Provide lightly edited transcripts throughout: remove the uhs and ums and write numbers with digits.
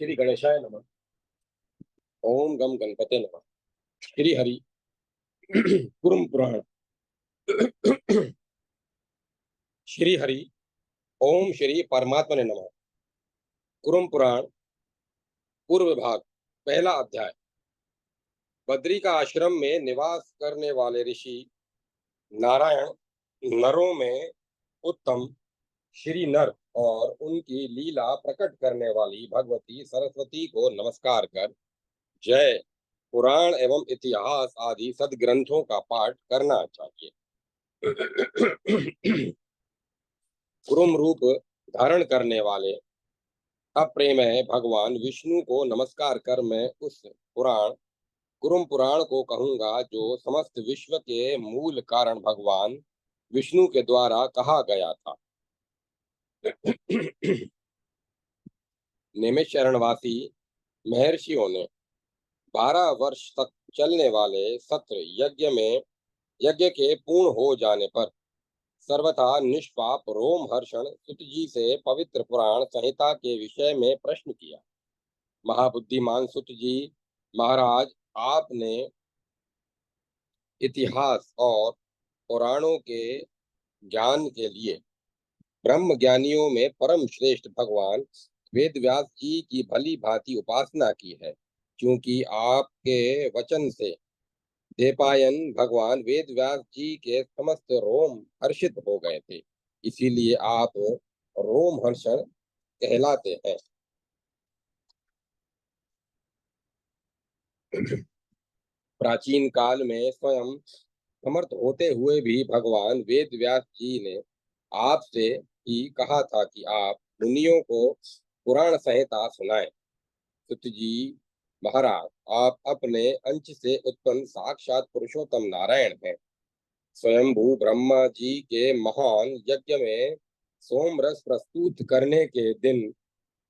श्री गणेशाय नमः। ओम गम गणपते नमः। श्री हरि कुरुम पुराण। श्री हरि ओम श्री परमात्मा ने नमः। कुरुम पुराण पूर्व भाग पहला अध्याय। बद्री का आश्रम में निवास करने वाले ऋषि नारायण नरों में उत्तम श्री नर और उनकी लीला प्रकट करने वाली भगवती सरस्वती को नमस्कार कर जय पुराण एवं इतिहास आदि सदग्रंथों का पाठ करना चाहिए। कुरुम रूप धारण करने वाले अप्रेमय भगवान विष्णु को नमस्कार कर मैं उस पुराण कुरुम पुराण को कहूंगा जो समस्त विश्व के मूल कारण भगवान विष्णु के द्वारा कहा गया था। निमिषरणवासी महर्षियों ने 12 वर्ष तक चलने वाले सत्र यज्ञ के पूर्ण हो जाने पर सर्वथा निष्पाप रोमहर्षण सुत जी से पवित्र पुराण संहिता के विषय में प्रश्न किया। महाबुद्धिमान सुत जी, महाराज, आपने इतिहास और पुराणों के ज्ञान के लिए ब्रह्म ज्ञानियों में परम श्रेष्ठ भगवान वेद व्यास जी की भली भांति उपासना की है, क्योंकि आपके वचन से देपायन भगवान वेद व्यास जी के समस्त रोम हर्षित हो गए थे, इसीलिए आप रोम हर्षण कहलाते हैं। प्राचीन काल में स्वयं समर्थ होते हुए भी भगवान वेद व्यास जी ने आपसे ही कहा था कि आप मुनियों को पुराण संहिता सुनाएं। सुत जी महाराज, आप अपने अंश से उत्पन्न साक्षात पुरुषोत्तम नारायण हैं। स्वयंभू ब्रह्मा जी के महान यज्ञ में सोमरस प्रस्तुत करने के दिन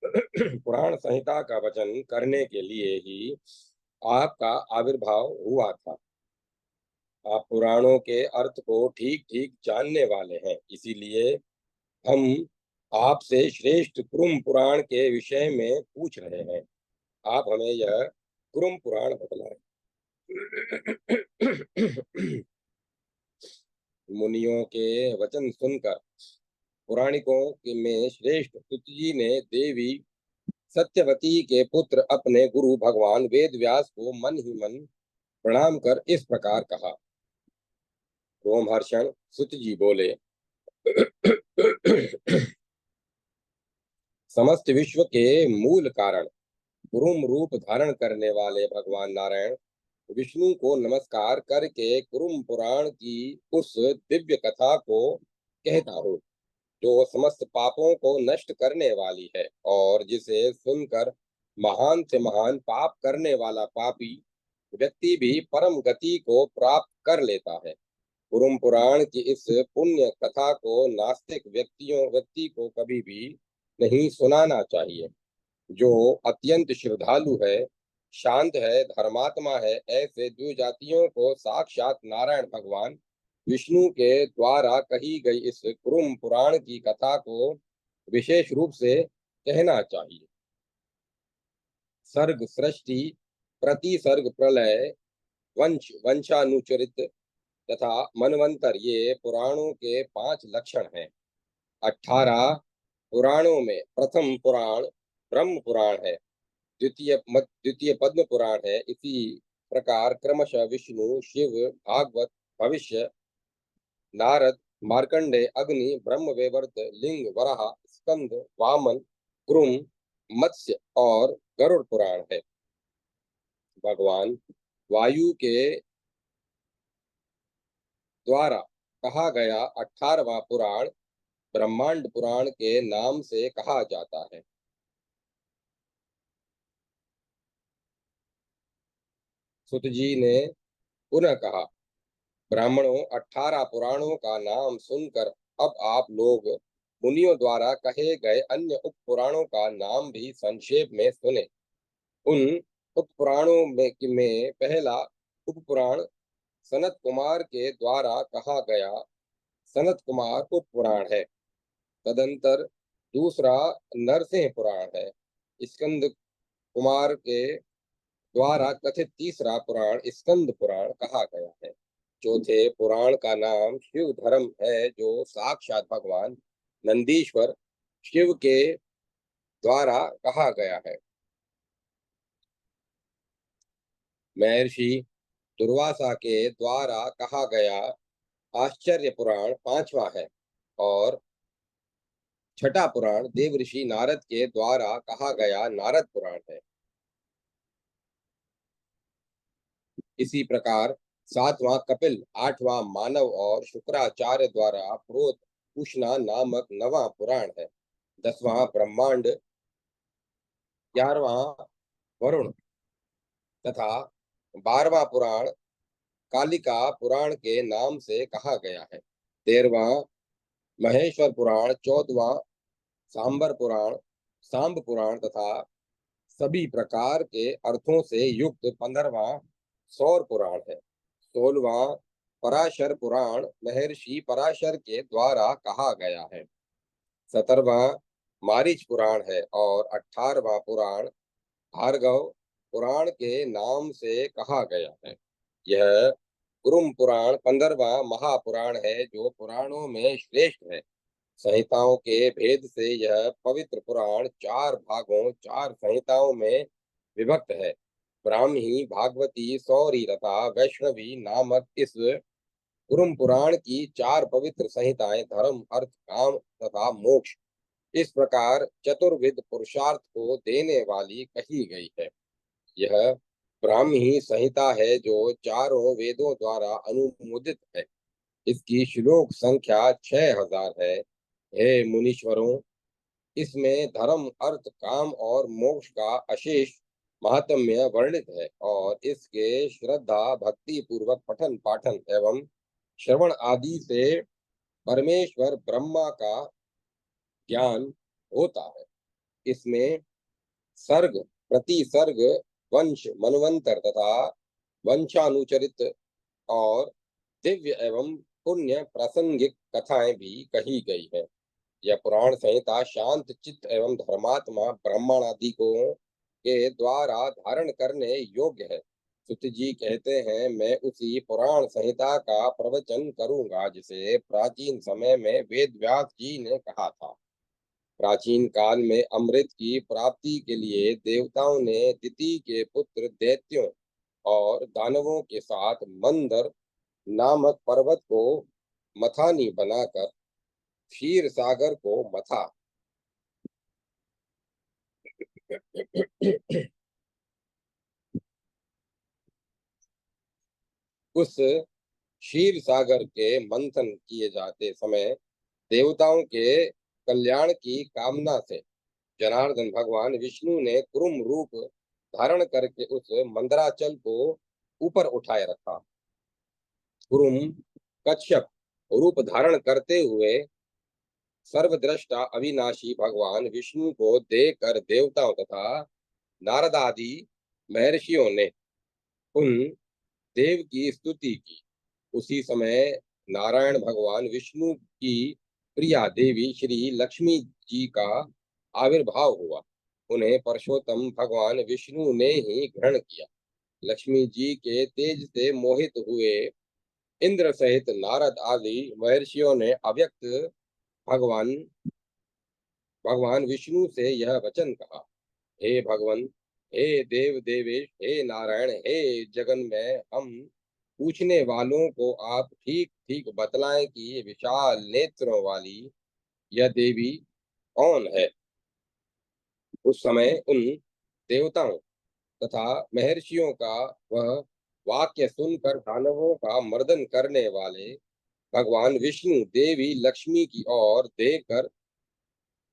पुराण संहिता का वचन करने के लिए ही आपका आविर्भाव हुआ था। आप पुराणों के अर्थ को ठीक ठीक जानने वाले हैं, इसीलिए हम आपसे श्रेष्ठ कुरुम पुराण के विषय में पूछ रहे हैं। आप हमें यह कुरुम पुराण बतलाएं। मुनियों के वचन सुनकर पुराणिकों के में श्रेष्ठ सुत जी ने देवी सत्यवती के पुत्र अपने गुरु भगवान वेद व्यास को मन ही मन प्रणाम कर इस प्रकार कहा। रोमहर्षण सुत जी बोले, समस्त विश्व के मूल कारण कुरुम रूप धारण करने वाले भगवान नारायण विष्णु को नमस्कार करके कुरुम पुराण की उस दिव्य कथा को कहता हूँ, जो समस्त पापों को नष्ट करने वाली है और जिसे सुनकर महान से महान पाप करने वाला पापी व्यक्ति भी परम गति को प्राप्त कर लेता है। कुरुम पुराण की इस पुण्य कथा को नास्तिक व्यक्ति को कभी भी नहीं सुनाना चाहिए। जो अत्यंत श्रद्धालु है, शांत है, धर्मात्मा है, ऐसे द्विजातियों को साक्षात नारायण भगवान विष्णु के द्वारा कही गई इस कुरुम पुराण की कथा को विशेष रूप से कहना चाहिए। सर्ग सृष्टि, प्रतिसर्ग प्रलय, वंशानुचरित तथा मनवंतर ये पुराणों के 5 लक्षण हैं। 18 पुराणों में प्रथम पुराण ब्रह्म पुराण है, द्वितीय पद्म पुराण है। इसी प्रकार क्रमशः विष्णु, शिव, भागवत, भविष्य, नारद, मार्कंडे, अग्नि, ब्रह्मवैवर्त, लिंग, वराह, स्कंद, वामन, कुरुम, मत्स्य और गरुड़ पुराण है। भगवान वायु के द्वारा कहा गया 18वां पुराण ब्रह्मांड पुराण के नाम से कहा जाता है। सुत जी ने पुनः कहा, ब्राह्मणों, 18 पुराणों का नाम सुनकर अब आप लोग मुनियों द्वारा कहे गए अन्य उप पुराणों का नाम भी संक्षेप में सुने। उन उप पुराणों में पहला उप पुराण सनत कुमार के द्वारा कहा गया सनत कुमार उप पुराण है। तदंतर दूसरा नरसिंह पुराण है। स्कंद कुमार के द्वारा कथित तीसरा पुराण स्कंद पुराण कहा गया है। चौथे पुराण का नाम शिव धर्म है, जो साक्षात भगवान नंदीश्वर शिव के द्वारा कहा गया है। महर्षि दुर्वासा के द्वारा कहा गया आश्चर्य पुराण पांचवा है, और छठा पुराण देवऋषि नारद के द्वारा कहा गया नारद पुराण है। इसी प्रकार सातवां कपिल, आठवां मानव और शुक्राचार्य द्वारा प्रोत उष्णा नामक नवां पुराण है। 10वां ब्रह्मांड, 11वां वरुण तथा 12वां पुराण कालिका पुराण के नाम से कहा गया है। 13वां महेश्वर पुराण, 14वां सांबर पुराण, सांब पुराण तथा सभी प्रकार के अर्थों से युक्त 15वां सौर पुराण है। 16वां पराशर पुराण महर्षि पराशर के द्वारा कहा गया है। 17वां मारीच पुराण है, और 18वां पुराण भार्गव पुराण के नाम से कहा गया है। यह कुरुम पुराण 15वां महापुराण है, जो पुराणों में श्रेष्ठ है। संहिताओं के भेद से यह पवित्र पुराण 4 भागों 4 संहिताओं में विभक्त है। ब्राह्मी, भागवती, सौरी तथा वैष्णवी नामक इस कुरुम पुराण की 4 पवित्र संहिताएं धर्म, अर्थ, काम तथा मोक्ष इस प्रकार चतुर्विध पुरुषार्थ को देने वाली कही गई है। यह ब्राह्मी संहिता है, जो चारों वेदों द्वारा अनुमोदित है। इसकी श्लोक संख्या 6000 है। हे मुनीश्वरों, इसमें धर्म, अर्थ, काम और मोक्ष का अशेष महात्म्य वर्णित है, और इसके श्रद्धा भक्ति पूर्वक पठन पाठन एवं श्रवण आदि से परमेश्वर ब्रह्मा का ज्ञान होता है। इसमें सर्ग, प्रतिसर्ग, वंश, मनवंतर तथा वंशानुचरित और दिव्य एवं पुण्य प्रासंगिक कथाएं भी कही गई है। यह पुराण संहिता शांत चित्त एवं धर्मात्मा ब्राह्मण आदि को के द्वारा धारण करने योग्य है। सुत जी कहते हैं, मैं उसी पुराण संहिता का प्रवचन करूंगा जिसे प्राचीन समय में वेद व्यास जी ने कहा था। प्राचीन काल में अमृत की प्राप्ति के लिए देवताओं ने दिति के पुत्र दैत्यों और दानवों के साथ मंदर नामक पर्वत को मथानी बनाकर क्षीर सागर को मथा। उस क्षीर सागर के मंथन किए जाते समय देवताओं के कल्याण की कामना से जनार्दन भगवान विष्णु ने कुरुम रूप धारण करके उस मंदराचल को ऊपर उठाए रखा। कुरुम कच्छप रूप धारण करते हुए सर्वद्रष्टा अविनाशी भगवान विष्णु को देखकर देवताओं तथा नारद आदि महर्षियों ने उन देव की स्तुति की। उसी समय नारायण भगवान विष्णु की प्रिया देवी श्री लक्ष्मी जी का आविर्भाव हुआ। उन्हें परशोत्तम भगवान विष्णु ने ही ग्रहण किया। लक्ष्मी जी के तेज से मोहित हुए इंद्र सहित नारद आदि महर्षियों ने अव्यक्त भगवान भगवान विष्णु से यह वचन कहा, हे भगवान, हे देव देवेश, हे नारायण, हे जगन में हम पूछने वालों को आप ठीक ठीक बतलाएं कि ये विशाल नेत्रों वाली यह देवी कौन है। उस समय उन देवताओं तथा महर्षियों का वह वाक्य सुनकर दानवों का मर्दन करने वाले भगवान विष्णु देवी लक्ष्मी की ओर देखकर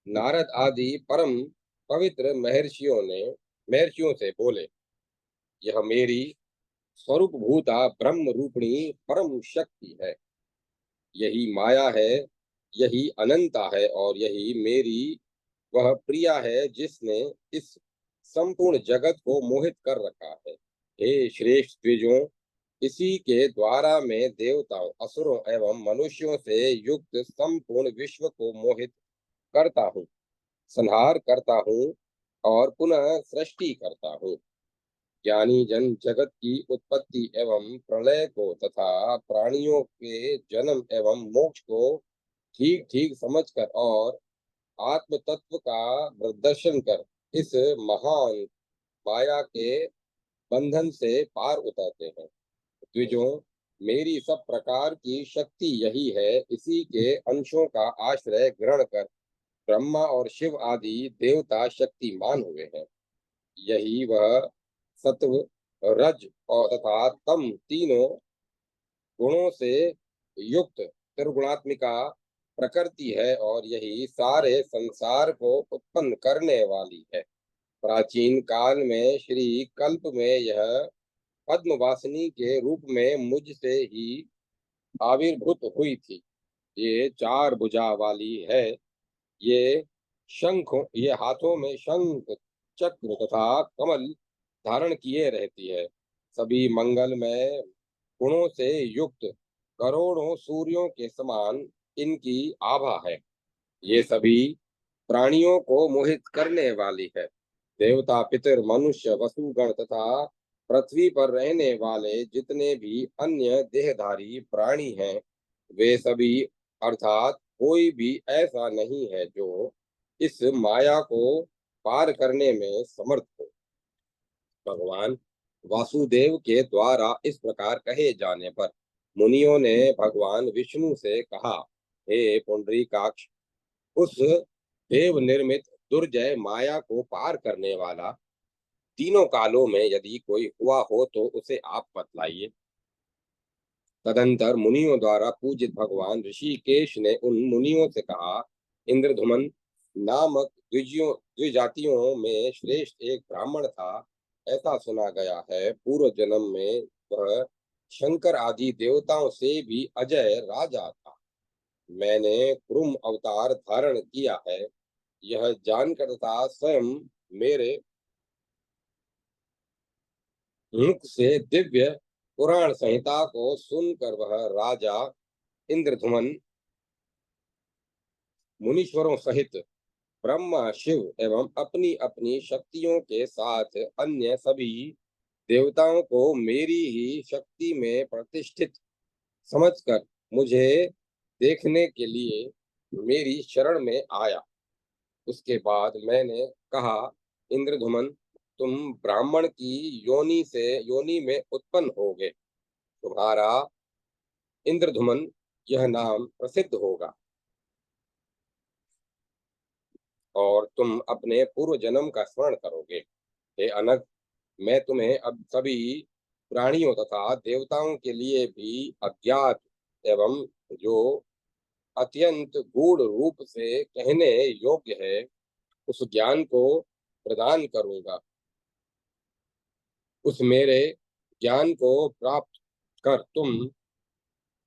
नारद आदि परम पवित्र महर्षियों से बोले, यह मेरी स्वरूप भूता ब्रह्म रूपिणी परम शक्ति है। यही माया है, यही अनंता है, और यही मेरी वह प्रिया है जिसने इस संपूर्ण जगत को मोहित कर रखा है। हे श्रेष्ठ द्विजों, इसी के द्वारा मैं देवताओं, असुरों एवं मनुष्यों से युक्त संपूर्ण विश्व को मोहित करता हूँ, संहार करता हूँ। और पुनः सृष्टि करता हूँ। ज्ञानी जन जगत की उत्पत्ति एवं प्रलय को तथा प्राणियों के जन्म एवं मोक्ष को ठीक ठीक समझकर और आत्म तत्व का प्रदर्शन कर इस महान माया के बंधन से पार उतरते हैं। द्विजों, मेरी सब प्रकार की शक्ति यही है। इसी के अंशों का आश्रय ग्रहण कर ब्रह्मा और शिव आदि देवता शक्तिमान हुए हैं। यही वह सत्व, रज और तथा तम तीनों गुणों से युक्त त्रिगुणात्मिका प्रकृति है और यही सारे संसार को उत्पन्न करने वाली है। प्राचीन काल में श्री कल्प में यह पद्मवासिनी के रूप में मुझसे ही आविर्भूत हुई थी। ये चार भुजा वाली है। ये ये हाथों में शंख, चक्र तथा कमल धारण किए रहती है। सभी मंगलमय गुणों से युक्त करोड़ों सूर्यों के समान इनकी आभा है। ये सभी प्राणियों को मोहित करने वाली है। देवता, पितर, मनुष्य, वसुगण तथा पृथ्वी पर रहने वाले जितने भी अन्य देहधारी प्राणी हैं, वे सभी अर्थात कोई भी ऐसा नहीं है जो इस माया को पार करने में समर्थ हो। भगवान वासुदेव के द्वारा इस प्रकार कहे जाने पर मुनियों ने भगवान विष्णु से कहा, हे पुंडरीकाक्ष, उस देव निर्मित दुर्जय माया को पार करने वाला तीनों कालों में यदि कोई हुआ हो तो उसे आप बतलाइए। तदंतर मुनियों द्वारा पूजित भगवान ऋषिकेश ने उन मुनियों से कहा, इंद्रधुमन नामक द्विजातियों में श्रेष्ठ एक ब्राह्मण था। ऐसा सुना गया है पूर्व जन्म में वह शंकर आदि देवताओं से भी अजय राजा था। मैंने कुरुम अवतार धारण किया है, यह जानकर तथा स्वयं मेरे मुख से दिव्य पुराण संहिता को सुनकर वह राजा इंद्रधुमन मुनीश्वरों सहित ब्रह्मा, शिव एवं अपनी अपनी शक्तियों के साथ अन्य सभी देवताओं को मेरी ही शक्ति में प्रतिष्ठित समझकर मुझे देखने के लिए मेरी शरण में आया। उसके बाद मैंने कहा, इंद्रधुमन, तुम ब्राह्मण की योनि में उत्पन्न होगे। तुम्हारा इंद्रधुमन यह नाम प्रसिद्ध होगा और तुम अपने पूर्व जन्म का स्मरण करोगे। हे अनग, मैं तुम्हें अब सभी प्राणियों तथा देवताओं के लिए भी अज्ञात एवं जो अत्यंत गूढ़ रूप से कहने योग्य है उस ज्ञान को प्रदान करूंगा। उस मेरे ज्ञान को प्राप्त कर तुम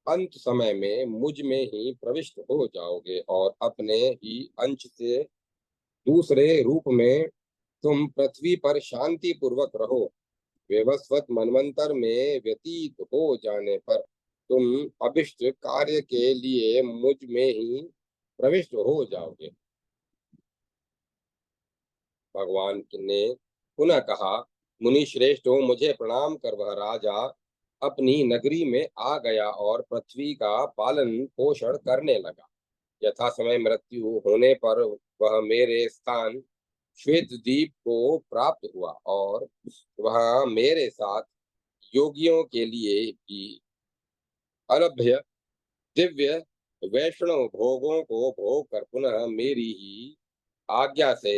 अंत समय में मुझ में ही प्रविष्ट हो जाओगे और अपने ही अंश से दूसरे रूप में तुम पृथ्वी पर शांति पूर्वक रहो। व्यवस्वत मनवंतर में व्यतीत हो जाने पर तुम अभिष्ट कार्य के लिए मुझ में ही प्रविष्ट हो जाओगे। भगवान ने पुनः कहा, मुनि श्रेष्ठों, मुझे प्रणाम कर वह राजा अपनी नगरी में आ गया और पृथ्वी का पालन पोषण करने लगा। यथा समय मृत्यु होने पर वह मेरे स्थान श्वेत द्वीप को प्राप्त हुआ और वह मेरे साथ योगियों के लिए भी अलभ्य दिव्य वैष्णव भोगों को भोग कर पुनः मेरी ही आज्ञा से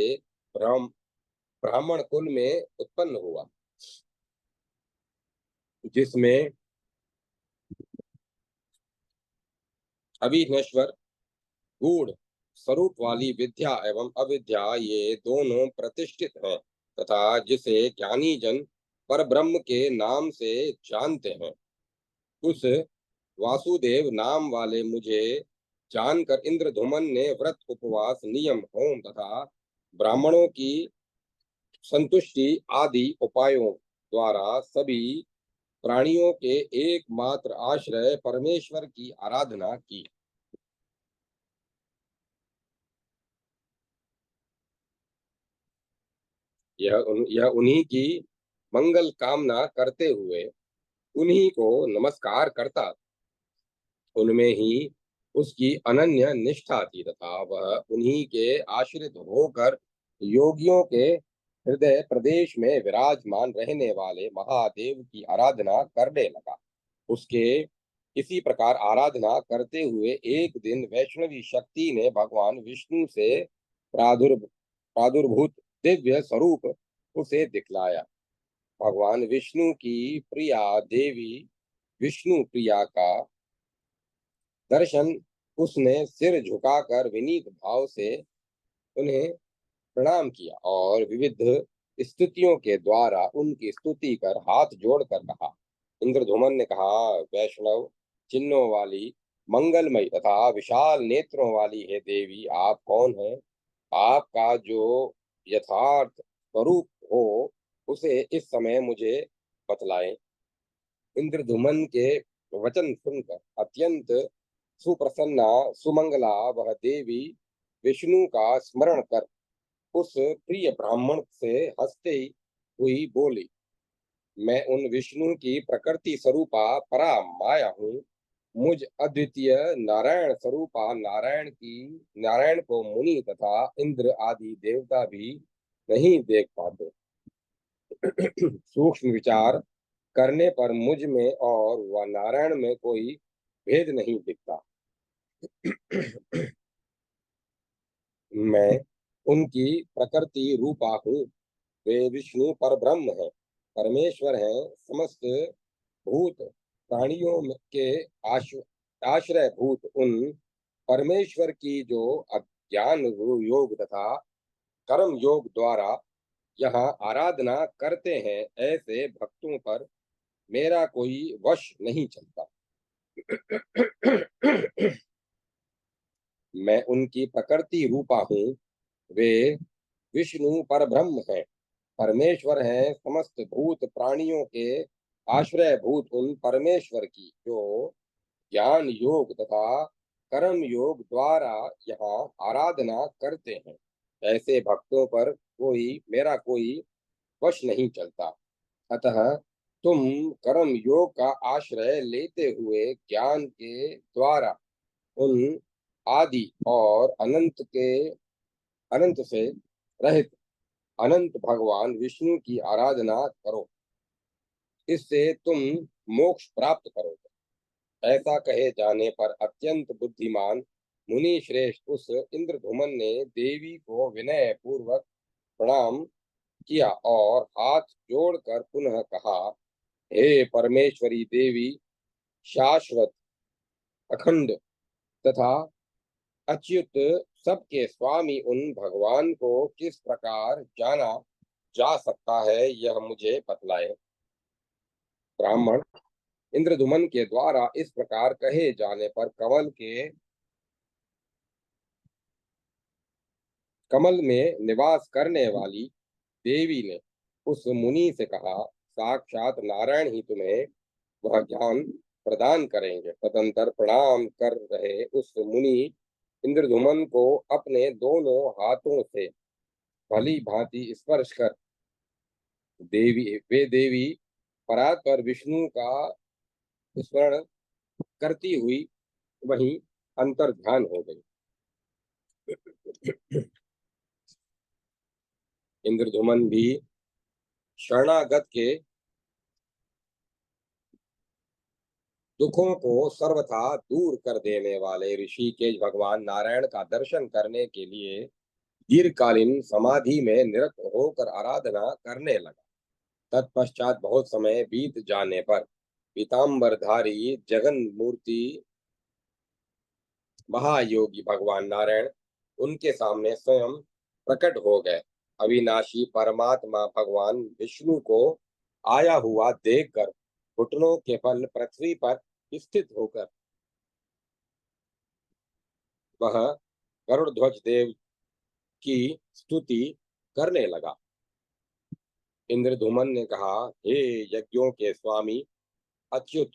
ब्राह्मण कुल में उत्पन्न हुआ, जिसमें अविनश्वर गूढ़ स्वरूप वाली विद्या एवं अविद्या ये दोनों प्रतिष्ठित हैं तथा जिसे ज्ञानी जन पर ब्रह्म के नाम से जानते हैं। उस वासुदेव नाम वाले मुझे जानकर इंद्रधुमन ने व्रत, उपवास, नियम, होम तथा ब्राह्मणों की संतुष्टि आदि उपायों द्वारा सभी प्राणियों के एकमात्र आश्रय परमेश्वर की आराधना की। यह उन्हीं की मंगल कामना करते हुए उन्हीं को नमस्कार करता। उनमें ही उसकी अनन्य निष्ठा थी तथा वह उन्हीं के आश्रित होकर योगियों के हृदय प्रदेश में विराजमान रहने वाले महादेव की आराधना करने लगा। उसके इसी प्रकार आराधना करते हुए एक दिन वैष्णवी शक्ति ने भगवान विष्णु से प्रादुर्भूत दिव्य स्वरूप उसे दिखलाया। भगवान विष्णु की प्रिया देवी विष्णु प्रिया का दर्शन उसने सिर झुकाकर विनीत भाव से उन्हें प्रणाम किया और विविध स्तुतियों के द्वारा उनकी स्तुति कर हाथ जोड़कर कहा। इंद्रधुमन ने कहा, वैष्णव चिन्हों वाली मंगलमयी तथा विशाल नेत्रों वाली है देवी, आप कौन हैं? आपका जो यथार्थ स्वरूप हो उसे इस समय मुझे बतलाएं। इंद्रधुमन के वचन सुनकर अत्यंत सुप्रसन्ना सुमंगला वह देवी विष्णु का स्मरण कर उस प्रिय ब्राह्मण से हंसते हुई बोली, मैं उन विष्णु की प्रकृति स्वरूपा परा माया हूँ। मुझ अद्वितीय नारायण स्वरूपा नारायण को मुनि तथा इंद्र आदि देवता भी नहीं देख पाते। सूक्ष्म विचार करने पर मुझ में और वह नारायण में कोई भेद नहीं दिखता। मैं उनकी प्रकृति रूपा हूँ। वे विष्णु पर ब्रह्म हैं, परमेश्वर हैं। समस्त भूत प्राणियों के आश्रय भूत उन परमेश्वर की जो अज्ञान योग तथा कर्म योग द्वारा यहाँ आराधना करते हैं, ऐसे भक्तों पर मेरा कोई वश नहीं चलता। मैं उनकी प्रकृति रूपा हूँ। वे विष्णु पर ब्रह्म हैं, परमेश्वर हैं। समस्त भूत प्राणियों के आश्रय भूत उन परमेश्वर की जो ज्ञान योग तथा कर्म योग द्वारा यहाँ आराधना करते हैं, ऐसे भक्तों पर मेरा कोई वश नहीं चलता। अतः तुम कर्म योग का आश्रय लेते हुए ज्ञान के द्वारा उन आदि और अनंत से रहित अनंत भगवान विष्णु की आराधना करो, इससे तुम मोक्ष प्राप्त करोगे। ऐसा कहे जाने पर अत्यंत बुद्धिमान मुनि श्रेष्ठ उस इंद्रधुमन ने देवी को विनय पूर्वक प्रणाम किया और हाथ जोड़कर पुनः कहा, हे परमेश्वरी देवी, शाश्वत अखंड तथा अच्युत सबके स्वामी उन भगवान को किस प्रकार जाना जा सकता है, यह मुझे बतलाए। ब्राह्मण इंद्रधुमन के द्वारा इस प्रकार कहे जाने पर कमल में निवास करने वाली देवी ने उस मुनि से कहा, साक्षात नारायण ही तुम्हें वह ज्ञान प्रदान करेंगे। तदंतर प्रणाम कर रहे उस मुनि इंद्रधुमन को अपने दोनों हाथों से भली भांति स्पर्श कर वे देवी परात्पर विष्णु का स्मरण करती हुई वहीं अंतर ध्यान हो गई। इंद्रधुमन भी शरणागत के दुखों को सर्वथा दूर कर देने वाले ऋषिकेश भगवान नारायण का दर्शन करने के लिए दीर्घकालीन समाधि में निरत होकर आराधना करने लगा। तत्पश्चात बहुत समय बीत जाने पर पीताम्बरधारी जगन मूर्ति महायोगी भगवान नारायण उनके सामने स्वयं प्रकट हो गए। अविनाशी परमात्मा भगवान विष्णु को आया हुआ देखकर घुटनों के बल पृथ्वी पर स्थित होकर वह गरुड़ध्वज देव की स्तुति करने लगा। इंद्रधुमन ने कहा, हे यज्ञों के स्वामी अच्युत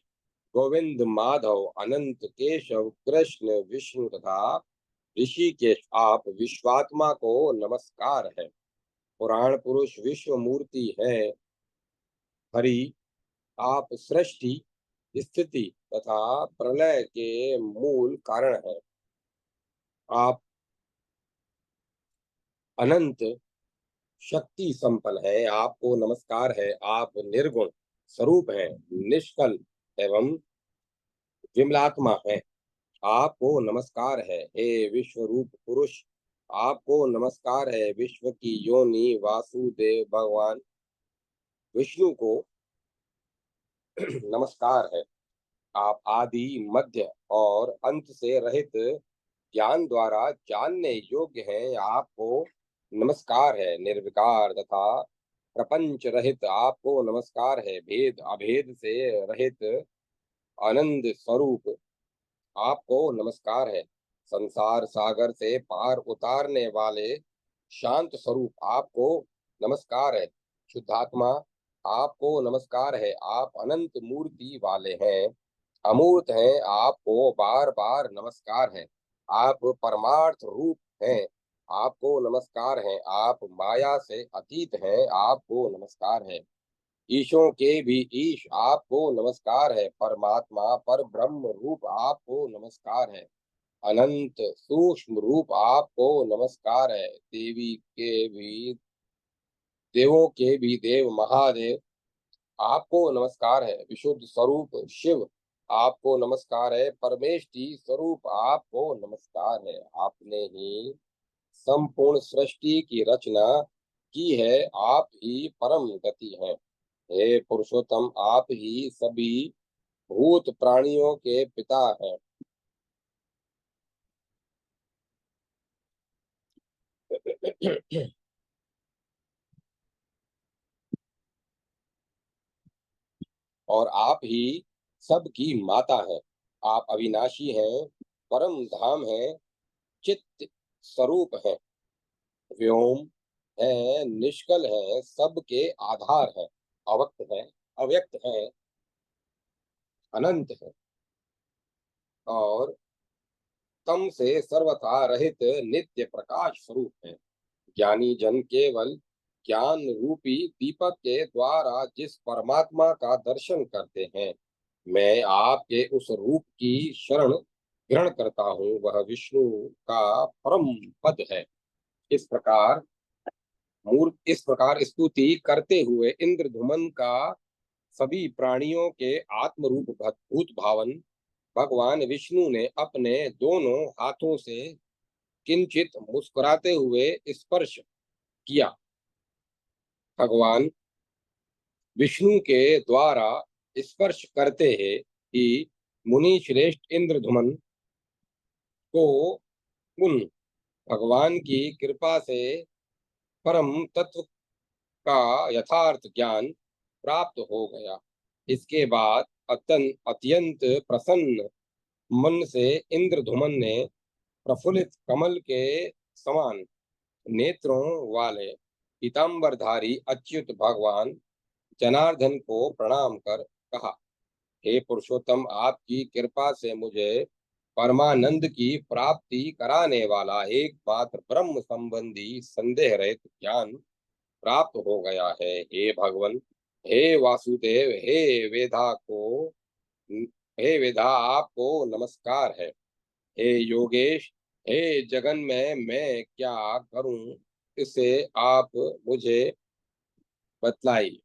गोविंद माधव अनंत केशव कृष्ण विष्णु तथा ऋषिकेश, आप विश्वात्मा को नमस्कार है। पुराण पुरुष विश्व मूर्ति है। हरि, आप सृष्टि, स्थिति तथा प्रलय के मूल कारण हैं। आप अनंत शक्ति संपन्न है, आपको नमस्कार है। आप निर्गुण स्वरूप हैं, निष्कल एवं विमलात्मा है, आपको नमस्कार है। हे विश्व रूप पुरुष, आपको नमस्कार है। विश्व की योनि वासुदेव भगवान विष्णु को नमस्कार है। आप आदि मध्य और अंत से रहित ज्ञान द्वारा जानने योग्य हैं, आपको नमस्कार है। निर्विकार तथा प्रपंच रहित आपको नमस्कार है। भेद अभेद से रहित आनंद स्वरूप आपको नमस्कार है। संसार सागर से पार उतारने वाले शांत स्वरूप आपको नमस्कार है। शुद्धात्मा, आपको नमस्कार है। आप अनंत मूर्ति वाले हैं, अमूर्त हैं, आपको बार बार नमस्कार है। आप परमार्थ रूप हैं, आपको नमस्कार है। आप माया से अतीत हैं, आपको नमस्कार है। ईशों के भी ईश, आपको नमस्कार है। परमात्मा पर ब्रह्म रूप आपको नमस्कार है। अनंत सूक्ष्म रूप आपको नमस्कार है। देवों के भी देव महादेव आपको नमस्कार है। विशुद्ध स्वरूप शिव, आपको नमस्कार है। परमेष्टि स्वरूप आपको नमस्कार है। आपने ही संपूर्ण सृष्टि की रचना की है, आप ही परम गति हैं। हे पुरुषोत्तम, आप ही सभी भूत प्राणियों के पिता हैं। और आप ही सबकी माता हैं। आप अविनाशी हैं, परम धाम हैं, चित्त स्वरूप हैं, व्योम है, निष्कल है, सबके आधार है, अवक्त है, अव्यक्त है, अनंत है और तम से सर्वथा रहित नित्य प्रकाश स्वरूप है। ज्ञानी जन केवल ज्ञान रूपी दीपक के द्वारा जिस परमात्मा का दर्शन करते हैं, मैं आपके उस रूप की शरण ग्रहण करता हूँ, वह विष्णु का परम पद है। इस प्रकार इस प्रकार स्तुति करते हुए इंद्रधुमन का सभी प्राणियों के आत्म रूप भूत भावन भगवान विष्णु ने अपने दोनों हाथों से किंचित मुस्कुराते हुए स्पर्श किया। भगवान विष्णु के द्वारा स्पर्श करते ही मुनि श्रेष्ठ इंद्रधुमन को उन भगवान की कृपा से परम तत्व का यथार्थ ज्ञान प्राप्त हो गया। इसके बाद अत्यंत प्रसन्न मन से इंद्रधुमन ने प्रफुल्लित कमल के समान नेत्रों वाले पीताम्बरधारी अच्युत भगवान जनार्दन को प्रणाम कर कहा, हे पुरुषोत्तम, आपकी कृपा से मुझे परमानंद की प्राप्ति कराने वाला एक मात्र ब्रह्म संबंधी संदेह रहित ज्ञान प्राप्त हो गया है। हे भगवान, हे वासुदेव, हे वेदा, आपको नमस्कार है। हे योगेश, हे जगन में मैं क्या करूं, इसे आप मुझे बतलाइए।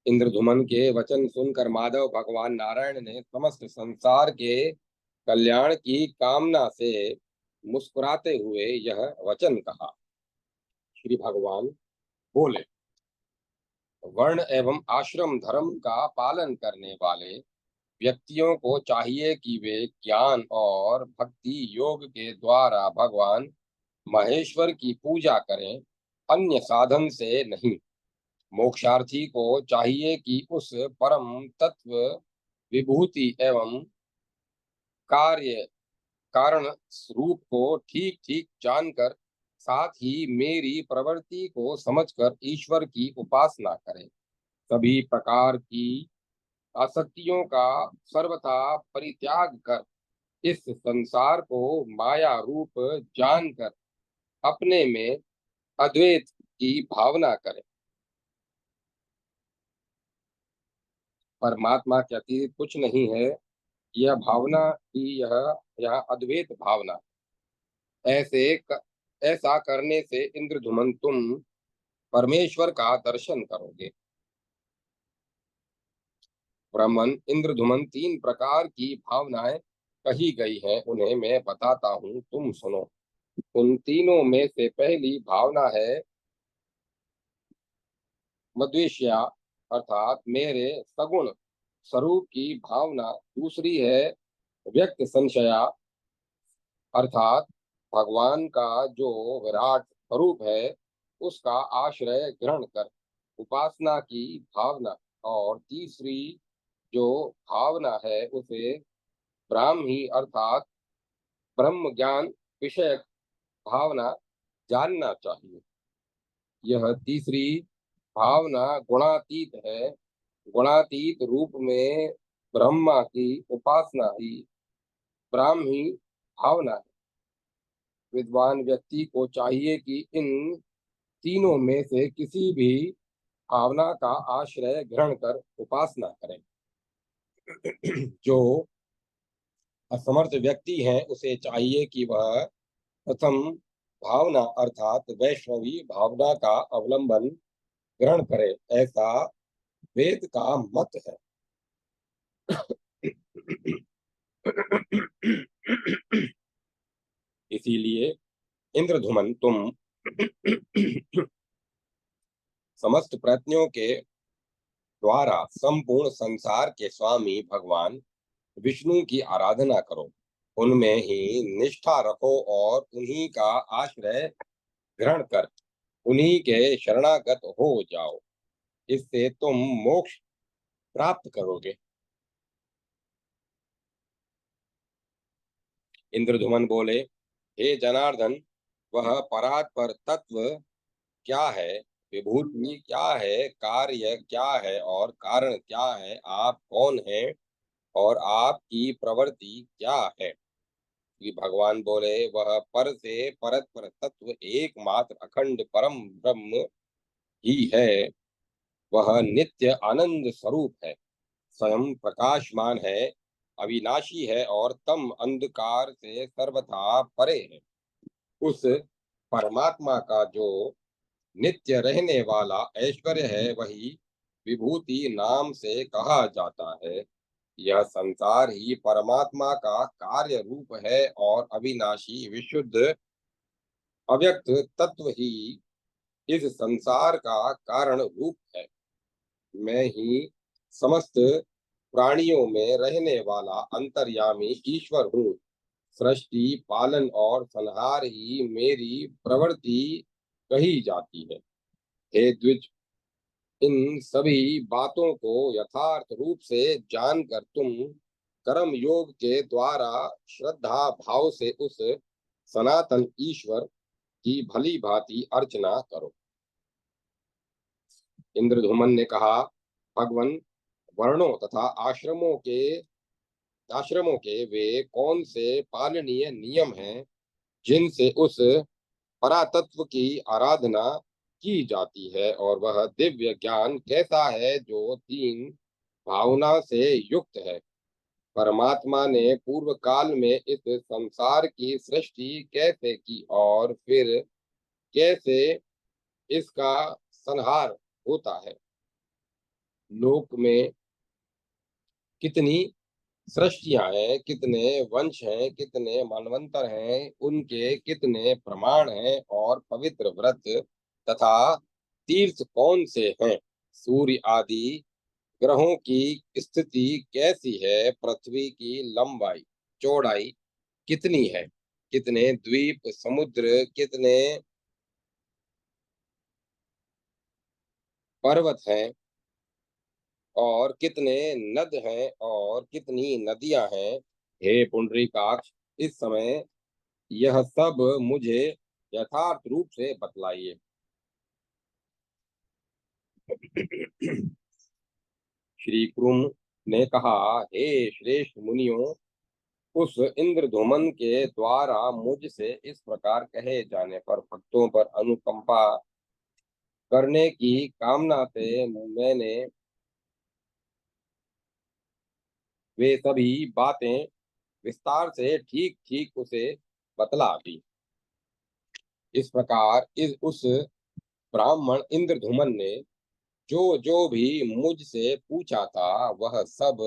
इंद्रधुमन के वचन सुनकर माधव भगवान नारायण ने समस्त संसार के कल्याण की कामना से मुस्कुराते हुए यह वचन कहा। श्री भगवान बोले, वर्ण एवं आश्रम धर्म का पालन करने वाले व्यक्तियों को चाहिए कि वे ज्ञान और भक्ति योग के द्वारा भगवान महेश्वर की पूजा करें, अन्य साधन से नहीं। मोक्षार्थी को चाहिए कि उस परम तत्व विभूति एवं कार्य कारण रूप को ठीक ठीक जानकर साथ ही मेरी प्रवृत्ति को समझकर ईश्वर की उपासना करें। सभी प्रकार की आसक्तियों का सर्वथा परित्याग कर इस संसार को माया रूप जानकर अपने में अद्वैत की भावना करें। परमात्मा के अतीत कुछ नहीं है, यह भावना ही यह अद्वैत भावना। ऐसे क, ऐसा करने से इंद्रधुमन तुम परमेश्वर का दर्शन करोगे। ब्राह्मण इंद्रधुमन तीन प्रकार की भावनाएं कही गई हैं, उन्हें मैं बताता हूँ, तुम सुनो। उन तीनों में से पहली भावना है मद्वेष्या, अर्थात मेरे सगुण स्वरूप की भावना। दूसरी है व्यक्त संशया, अर्थात भगवान का जो विराट स्वरूप है उसका आश्रय ग्रहण कर उपासना की भावना। और तीसरी जो भावना है उसे ब्राह्मी, अर्थात ब्रह्म ज्ञान विषयक भावना जानना चाहिए। यह तीसरी भावना गुणातीत है। गुणातीत रूप में ब्रह्मा की उपासना ही ब्राह्मी भावना है। विद्वान व्यक्ति को चाहिए कि इन तीनों में से किसी भी भावना का आश्रय ग्रहण कर उपासना करें। जो असमर्थ व्यक्ति है उसे चाहिए कि वह प्रथम भावना अर्थात वैष्णवी भावना का अवलंबन ग्रहण करे, ऐसा वेद का मत है। इसीलिए इंद्रधुमन तुम समस्त प्रयत्नों के द्वारा संपूर्ण संसार के स्वामी भगवान विष्णु की आराधना करो। उनमें ही निष्ठा रखो और उन्हीं का आश्रय ग्रहण कर उन्हीं के शरणागत हो जाओ। इससे तुम मोक्ष प्राप्त करोगे। इंद्रधुमन बोले, हे जनार्दन, वह परात्पर तत्व क्या है, विभूति क्या है, कार्य क्या है और कारण क्या है, आप कौन हैं और आपकी प्रवृत्ति क्या है। कि भगवान बोले, वह पर से परत तत्व एकमात्र अखंड परम ब्रह्म ही है। वह नित्य आनंद स्वरूप है, स्वयं प्रकाशमान है, अविनाशी है और तम अंधकार से सर्वथा परे है। उस परमात्मा का जो नित्य रहने वाला ऐश्वर्य है वही विभूति नाम से कहा जाता है। यह संसार ही परमात्मा का कार्य रूप है और अविनाशी विशुद्ध अव्यक्त तत्व ही इस संसार का कारण रूप है। मैं ही समस्त प्राणियों में रहने वाला अंतर्यामी ईश्वर हूँ। सृष्टि, पालन और संहार ही मेरी प्रवृत्ति कही जाती है। हे द्विज, इन सभी बातों को यथार्थ रूप से जानकर तुम कर्म योग के द्वारा श्रद्धा भाव से उस सनातन ईश्वर की भली भांति अर्चना करो। इंद्रधुमन ने कहा, भगवन, वर्णों तथा आश्रमों के वे कौन से पालनीय नियम हैं जिनसे उस परातत्व की आराधना की जाती है, और वह दिव्य ज्ञान कैसा है जो तीन भावना से युक्त है। परमात्मा ने पूर्व काल में इस संसार की सृष्टि कैसे की और फिर कैसे इसका संहार होता है। लोक में कितनी सृष्टियां हैं, कितने वंश हैं, कितने मनवंतर हैं, उनके कितने प्रमाण हैं और पवित्र व्रत तथा तीर्थ कौन से हैं। सूर्य आदि ग्रहों की स्थिति कैसी है, पृथ्वी की लंबाई चौड़ाई कितनी है, कितने द्वीप समुद्र, कितने पर्वत हैं और कितने नद हैं और कितनी नदियां हैं। हे पुंडरीकाक्ष, इस समय यह सब मुझे यथार्थ रूप से बतलाइए। श्री कुरुम ने कहा, हे श्रेष्ठ मुनियों, उस इंद्रधुमन के द्वारा मुझसे इस प्रकार कहे जाने पर भक्तों पर अनुकंपा करने की कामना से मैंने वे सभी बातें विस्तार से ठीक ठीक उसे बतला दी। इस प्रकार इस उस ब्राह्मण इंद्रधुमन ने जो जो भी मुझसे पूछा था वह सब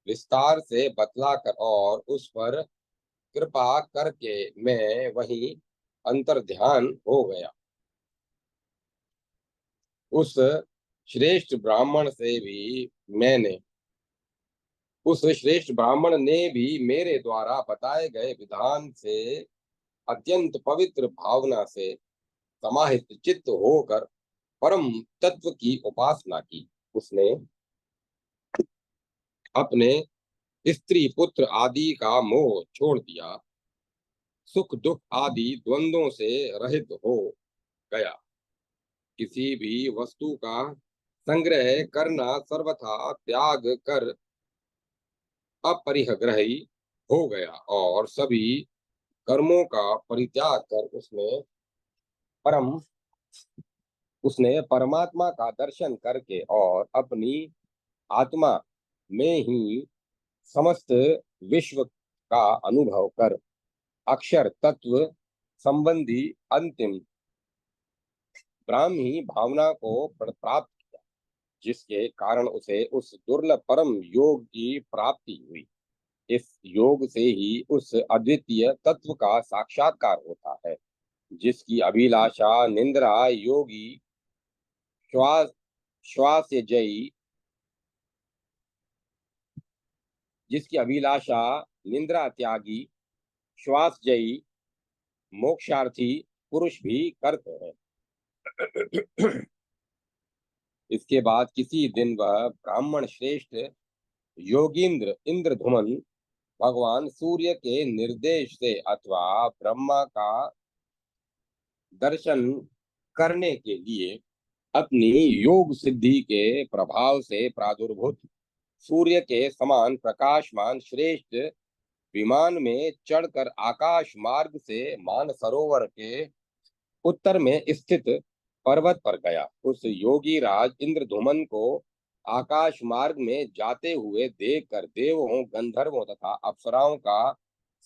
विस्तार से बतलाकर और उस पर कृपा करके मैं वहीं अंतर्ध्यान हो गया। उस श्रेष्ठ ब्राह्मण से भी मैंने उस श्रेष्ठ ब्राह्मण ने भी मेरे द्वारा बताए गए विधान से अत्यंत पवित्र भावना से समाहित चित्त होकर परम तत्व की उपासना की। उसने अपने स्त्री पुत्र आदि का मोह छोड़ दिया, सुख दुख आदि द्वंद्वों से रहित हो गया। किसी भी वस्तु का संग्रह करना सर्वथा त्याग कर अपरिग्रही हो गया और सभी कर्मों का परित्याग कर परम उसने परमात्मा का दर्शन करके और अपनी आत्मा में ही समस्त विश्व का अनुभव कर अक्षर तत्व संबंधी अंतिम ब्राह्मी भावना को प्राप्त किया, जिसके कारण उसे उस दुर्लभ परम योग की प्राप्ति हुई। इस योग से ही उस अद्वितीय तत्व का साक्षात्कार होता है, जिसकी अभिलाषा निंद्रा योगी श्वास श्वासजयी जिसकी अभिलाषा निंद्रा त्यागी श्वासजयी मोक्षार्थी पुरुष भी करते हैं। इसके बाद किसी दिन वह ब्राह्मण श्रेष्ठ योगींद्र इंद्रधुमन भगवान सूर्य के निर्देश से अथवा ब्रह्मा का दर्शन करने के लिए अपनी योग सिद्धि के प्रभाव से प्रादुर्भूत सूर्य के समान प्रकाशमान श्रेष्ठ विमान में चढ़कर आकाश मार्ग से मानसरोवर के उत्तर में स्थित पर्वत पर गया। उस योगी राज इंद्रधुमन को आकाश मार्ग में जाते हुए देखकर देवों गंधर्वों तथा अप्सराओं का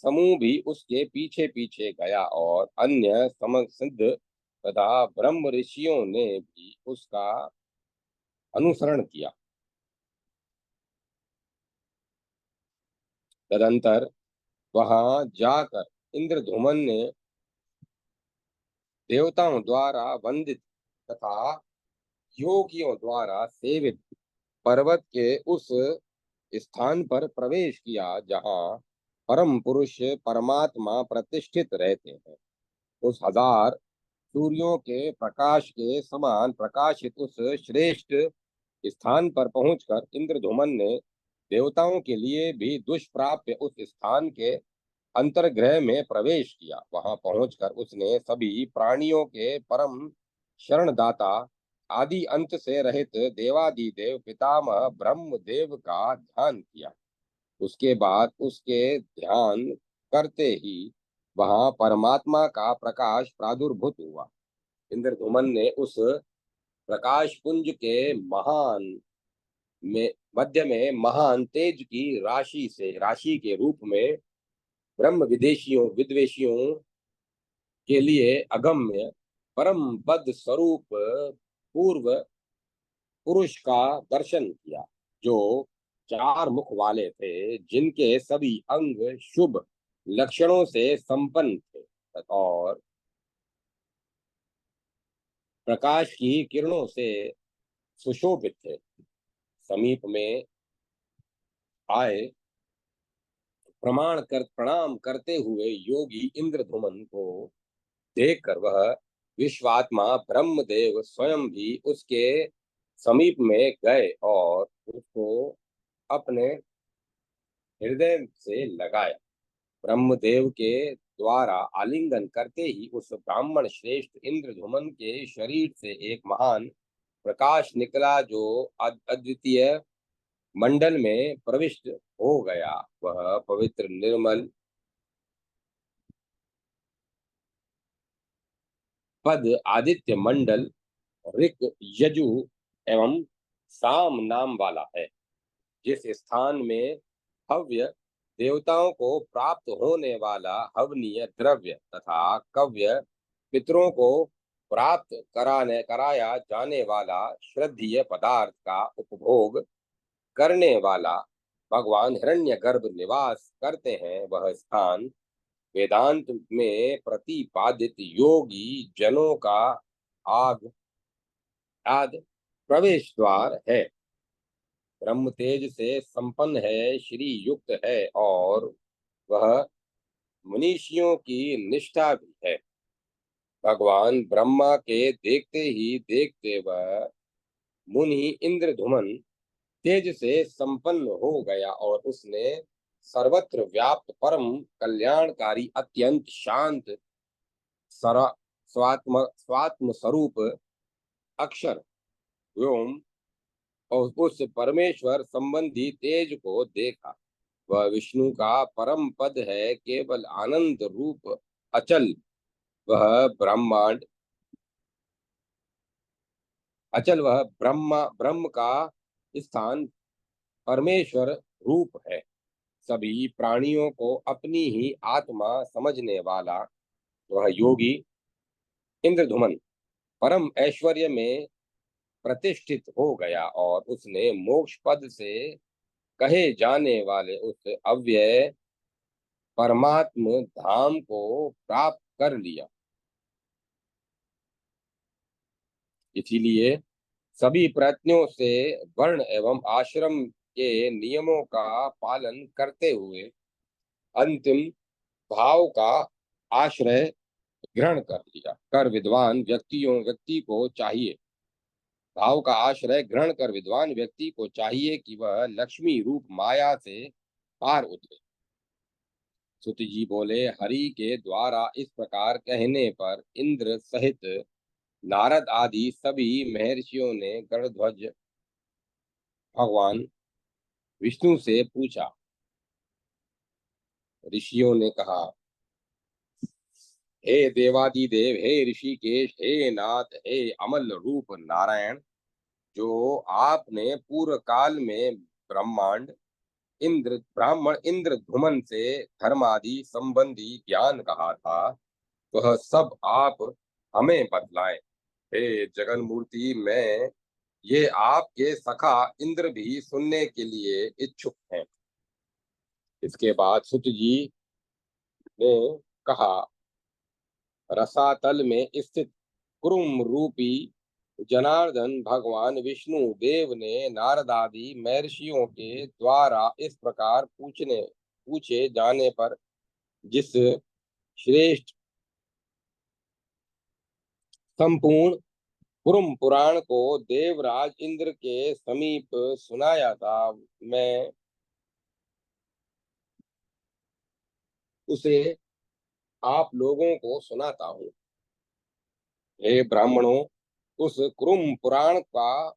समूह भी उसके पीछे पीछे गया और अन्य समसिद्ध तथा ब्रह्म ऋषियों ने भी उसका अनुसरण किया। तदंतर वहां जाकर इंद्रधुमन ने देवताओं द्वारा वंदित तथा योगियों द्वारा सेवित पर्वत के उस स्थान पर प्रवेश किया जहाँ परम पुरुष परमात्मा प्रतिष्ठित रहते हैं। उस हजार सूर्यों के प्रकाश के समान प्रकाशित उस श्रेष्ठ स्थान पर पहुंचकर इंद्रधुमन ने देवताओं के लिए भी दुष्प्राप्य उस स्थान के अंतर्ग्रह में प्रवेश किया। वहां पहुंचकर उसने सभी प्राणियों के परम शरणदाता आदि अंत से रहित देवादिदेव पितामह ब्रह्म देव का ध्यान किया। उसके बाद उसके ध्यान करते ही वहां परमात्मा का प्रकाश प्रादुर्भूत हुआ। इंद्रधुमन ने उस प्रकाश पुंज के महान में मध्य में महान तेज की राशि के रूप में ब्रह्म विदेशियों विद्वेषियों के लिए अगम्य परम पद स्वरूप पूर्व पुरुष का दर्शन किया, जो चार मुख वाले थे, जिनके सभी अंग शुभ लक्षणों से संपन्न थे और प्रकाश की किरणों से सुशोभित थे। समीप में आए प्रणाम करते हुए योगी इंद्रधुमन को देखकर वह विश्वात्मा ब्रह्मदेव स्वयं भी उसके समीप में गए और उसको अपने हृदय से लगाया। ब्रह्मदेव के द्वारा आलिंगन करते ही उस ब्राह्मण श्रेष्ठ इंद्रधुमन के शरीर से एक महान प्रकाश निकला, जो अद्वितीय मंडल में प्रविष्ट हो गया। वह पवित्र निर्मल पद आदित्य मंडल ऋक यजु एवं साम नाम वाला है। जिस स्थान में हव्य देवताओं को प्राप्त होने वाला हवनीय द्रव्य तथा कव्य पितरों को प्राप्त कराया जाने वाला श्रद्धेय पदार्थ का उपभोग करने वाला भगवान हिरण्यगर्भ निवास करते हैं, वह स्थान वेदांत में प्रतिपादित योगी जनों का आग आदि प्रवेश द्वार है। ब्रह्म तेज से संपन्न है, श्री युक्त है और वह मनीषियों की निष्ठा भी है। भगवान ब्रह्मा के देखते ही देखते वह मुनि इंद्रधुमन तेज से संपन्न हो गया और उसने सर्वत्र व्याप्त परम कल्याणकारी अत्यंत शांत सरा स्वात्म स्वरूप अक्षर व्योम और उस परमेश्वर संबंधी तेज को देखा। वह विष्णु का परम पद है, केवल आनंद रूप अचल। वह ब्रह्मांड अचल वह ब्रह्म का स्थान परमेश्वर रूप है। सभी प्राणियों को अपनी ही आत्मा समझने वाला वह योगी इंद्रधुमन परम ऐश्वर्य में प्रतिष्ठित हो गया और उसने मोक्ष पद से कहे जाने वाले उस अव्यय परमात्म धाम को प्राप्त कर लिया। इसीलिए सभी प्रयत्नों से वर्ण एवं आश्रम के नियमों का पालन करते हुए अंतिम भाव का आश्रय ग्रहण कर लिया कर विद्वान व्यक्ति को चाहिए भाव का आश्रय ग्रहण कर विद्वान व्यक्ति को चाहिए कि वह लक्ष्मी रूप माया से पार उतरे। सुत जी बोले, हरि के द्वारा इस प्रकार कहने पर इंद्र सहित नारद आदि सभी महर्षियों ने गरुड़ध्वज भगवान विष्णु से पूछा। ऋषियों ने कहा, हे देवादिदेव, हे ऋषिकेश, हे नाथ, हे अमल रूप नारायण, जो आपने पूर्व काल में ब्रह्मांड ब्राह्मण इंद्र धुमन से धर्मादि संबंधी ज्ञान कहा था, वह सब आप हमें बतलाएं। हे जगन मूर्ति, मैं ये आपके सखा इंद्र भी सुनने के लिए इच्छुक हैं। इसके बाद सुत जी ने कहा, रसातल में स्थित कुरुम रूपी जनार्दन भगवान विष्णु देव ने नारदादि महर्षियों के द्वारा इस प्रकार पूछे जाने पर जिस श्रेष्ठ संपूर्ण कुरुम पुराण को देवराज इंद्र के समीप सुनाया था, मैं उसे आप लोगों को सुनाता हूँ। हे ब्राह्मणों, उस कुरुम पुराण का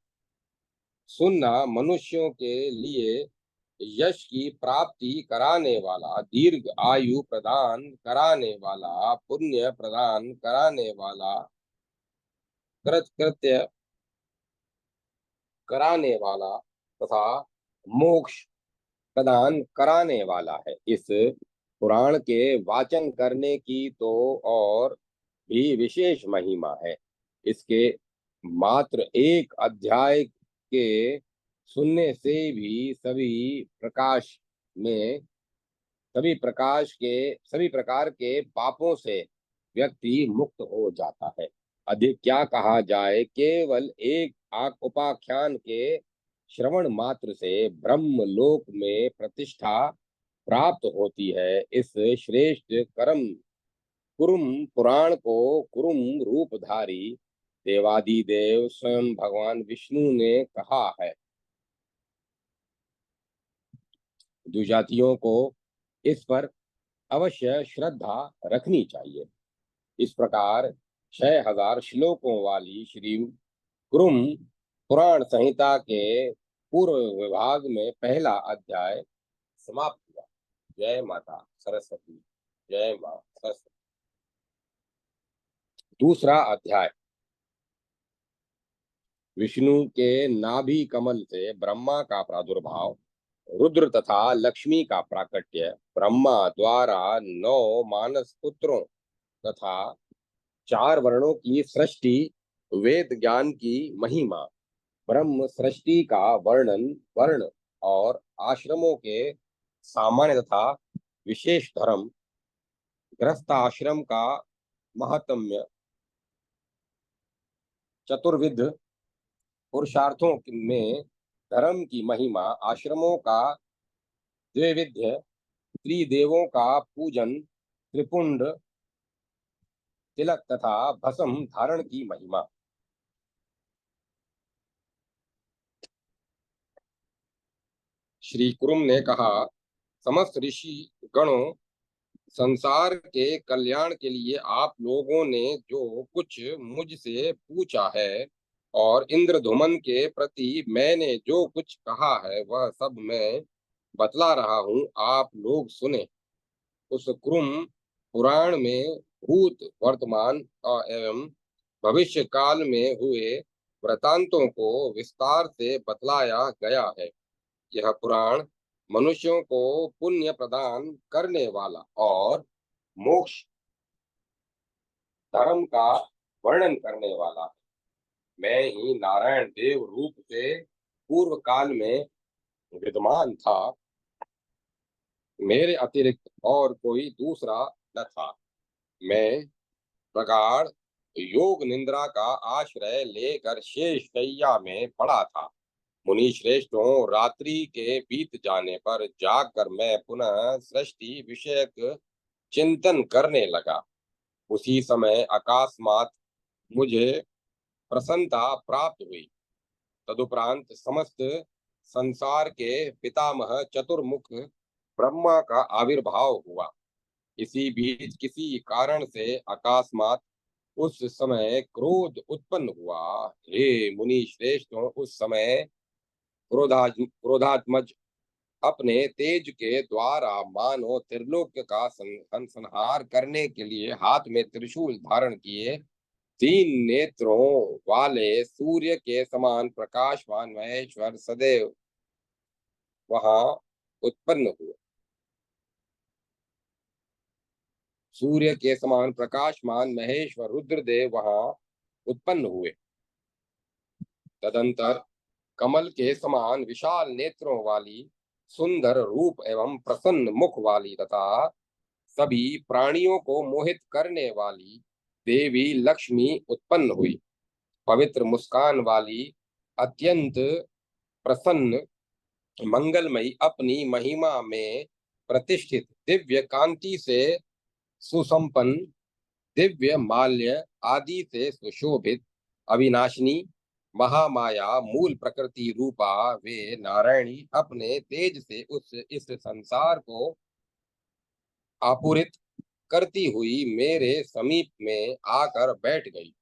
सुनना मनुष्यों के लिए यश की प्राप्ति कराने वाला, दीर्घ आयु प्रदान कराने वाला, पुण्य प्रदान कराने वाला, कृत्य कराने वाला तथा मोक्ष प्रदान कराने वाला है। इस पुराण के वाचन करने की तो और भी विशेष महिमा है। इसके मात्र एक अध्याय के सुनने से भी में सभी प्रकार के पापों से व्यक्ति मुक्त हो जाता है। अधिक क्या कहा जाए, केवल एक उपाख्यान के श्रवण मात्र से ब्रह्म लोक में प्रतिष्ठा प्राप्त होती है। इस श्रेष्ठ कर्म कुरुम पुराण को कुरुम रूपधारी देवादिदेव स्वयं भगवान विष्णु ने कहा है। द्विजातियों को इस पर अवश्य श्रद्धा रखनी चाहिए। इस प्रकार 6000 श्लोकों वाली श्री कुरुम पुराण संहिता के पूर्व विभाग में पहला अध्याय समाप्त हुआ। जय माता सरस्वती। जय मां सरस्वती। दूसरा अध्याय। विष्णु के नाभि कमल से ब्रह्मा का प्रादुर्भाव, रुद्र तथा लक्ष्मी का प्राकट्य, ब्रह्मा द्वारा 9 मानस पुत्रों तथा 4 वर्णों की सृष्टि, वेद ज्ञान की महिमा, ब्रह्म सृष्टि का वर्णन, वर्ण और आश्रमों के सामान्य तथा विशेष धर्म, गृहस्थ आश्रम का महात्म्य, चतुर्विध पुरुषार्थों में धर्म की महिमा, आश्रमों का द्विविध्य, त्रिदेवों का पूजन, त्रिपुंड तिलक तथा भस्म धारण की महिमा। श्री कुरुम ने कहा, समस्त ऋषि गणों, संसार के कल्याण के लिए आप लोगों ने जो कुछ मुझसे पूछा है और इंद्रधुमन के प्रति मैंने जो कुछ कहा है वह सब मैं बतला रहा हूँ, आप लोग सुने। उस कुरुम पुराण में भूत, वर्तमान एवं भविष्य काल में हुए वृतांतों को विस्तार से बतलाया गया है। यह पुराण मनुष्यों को पुण्य प्रदान करने वाला और मोक्ष धर्म का वर्णन करने वाला है। मैं ही नारायण देव रूप से पूर्व काल में विद्यमान था, मेरे अतिरिक्त और कोई दूसरा न था। मैं प्रगाढ़ योग निद्रा का आश्रय लेकर शेष शैया में पड़ा था। मुनि श्रेष्ठों, रात्रि के बीत जाने पर जागकर मैं पुनः सृष्टि विषयक चिंतन करने लगा। उसी समय अकस्मात मुझे प्रसन्नता प्राप्त हुई। तदुपरांत समस्त संसार के पितामह चतुर्मुख ब्रह्मा का आविर्भाव हुआ। इसी बीच किसी कारण से अकस्मात उस समय क्रोध उत्पन्न हुआ। हे मुनि श्रेष्ठों, उस समय क्रोधात्मज अपने तेज के द्वारा मानो त्रिलोक का संहार करने के लिए हाथ में त्रिशूल धारण किए 3 नेत्रों वाले सूर्य के समान प्रकाशवान महेश्वर सदैव वहां उत्पन्न हुए। सूर्य के समान प्रकाशमान महेश्वर रुद्रदेव वहां उत्पन्न हुए। तदंतर कमल के समान विशाल नेत्रों वाली, सुंदर रूप एवं प्रसन्न मुख वाली तथा सभी प्राणियों को मोहित करने वाली देवी लक्ष्मी उत्पन्न हुई। पवित्र मुस्कान वाली, अत्यंत प्रसन्न, मंगलमयी, अपनी महिमा में प्रतिष्ठित, दिव्य कांति से सुसंपन्न, दिव्य माल्य आदि से सुशोभित, अविनाशिनी महामाया मूल प्रकृति रूपा वे नारायणी अपने तेज से उस इस संसार को आपूरित करती हुई मेरे समीप में आकर बैठ गई।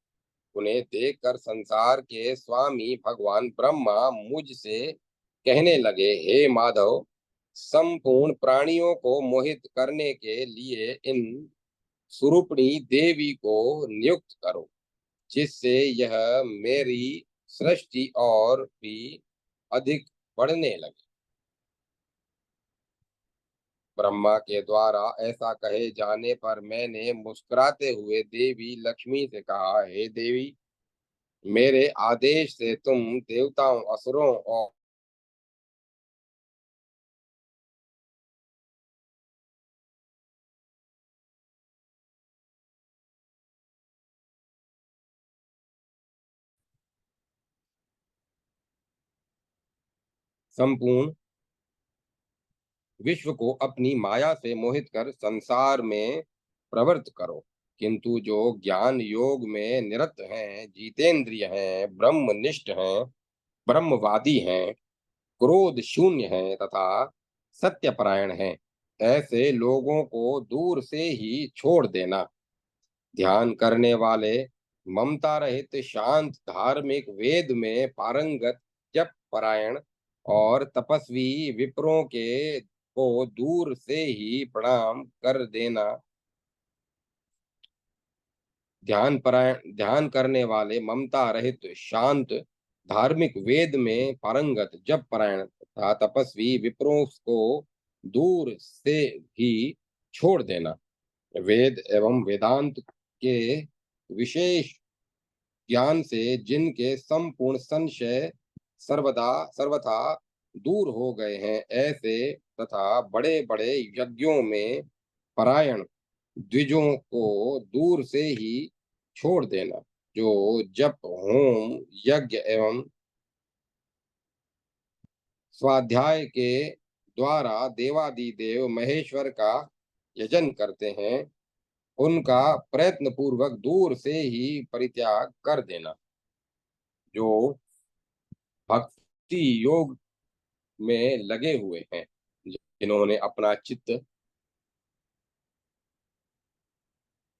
उन्हें देखकर संसार के स्वामी भगवान ब्रह्मा मुझसे कहने लगे, हे माधव, संपूर्ण प्राणियों को मोहित करने के लिए इन स्वरूपिणी देवी को नियुक्त करो, जिससे यह मेरी सृष्टि और भी अधिक बढ़ने लगे। ब्रह्मा के द्वारा ऐसा कहे जाने पर मैंने मुस्कुराते हुए देवी लक्ष्मी से कहा, हे देवी, मेरे आदेश से तुम देवताओं, असुरों और संपूर्ण विश्व को अपनी माया से मोहित कर संसार में प्रवृत्त करो। किंतु जो ज्ञान योग में निरत हैं, जितेंद्रिय हैं, ब्रह्मनिष्ठ हैं, ब्रह्मवादी हैं, क्रोध शून्य हैं तथा सत्यपरायण हैं, ऐसे लोगों को दूर से ही छोड़ देना। ध्यान करने वाले, ममता रहित, शांत, धार्मिक, वेद में पारंगत, जप परायण और तपस्वी विप्रों के को दूर से ही प्रणाम कर देना। ध्यान करने वाले, ममता रहित, शांत, धार्मिक, वेद में पारंगत, जप परायण तथा तपस्वी विप्रों को दूर से ही छोड़ देना। वेद एवं वेदांत के विशेष ज्ञान से जिनके संपूर्ण संशय सर्वथा दूर हो गए हैं, ऐसे तथा बड़े बड़े यज्ञों में परायण द्विजों को दूर से ही छोड़ देना। जो जप, होम, यज्ञ एवं स्वाध्याय के द्वारा देवादिदेव महेश्वर का यजन करते हैं, उनका प्रयत्न पूर्वक दूर से ही परित्याग कर देना। जो भक्ति योग में लगे हुए हैं, जिन्होंने अपना चित्त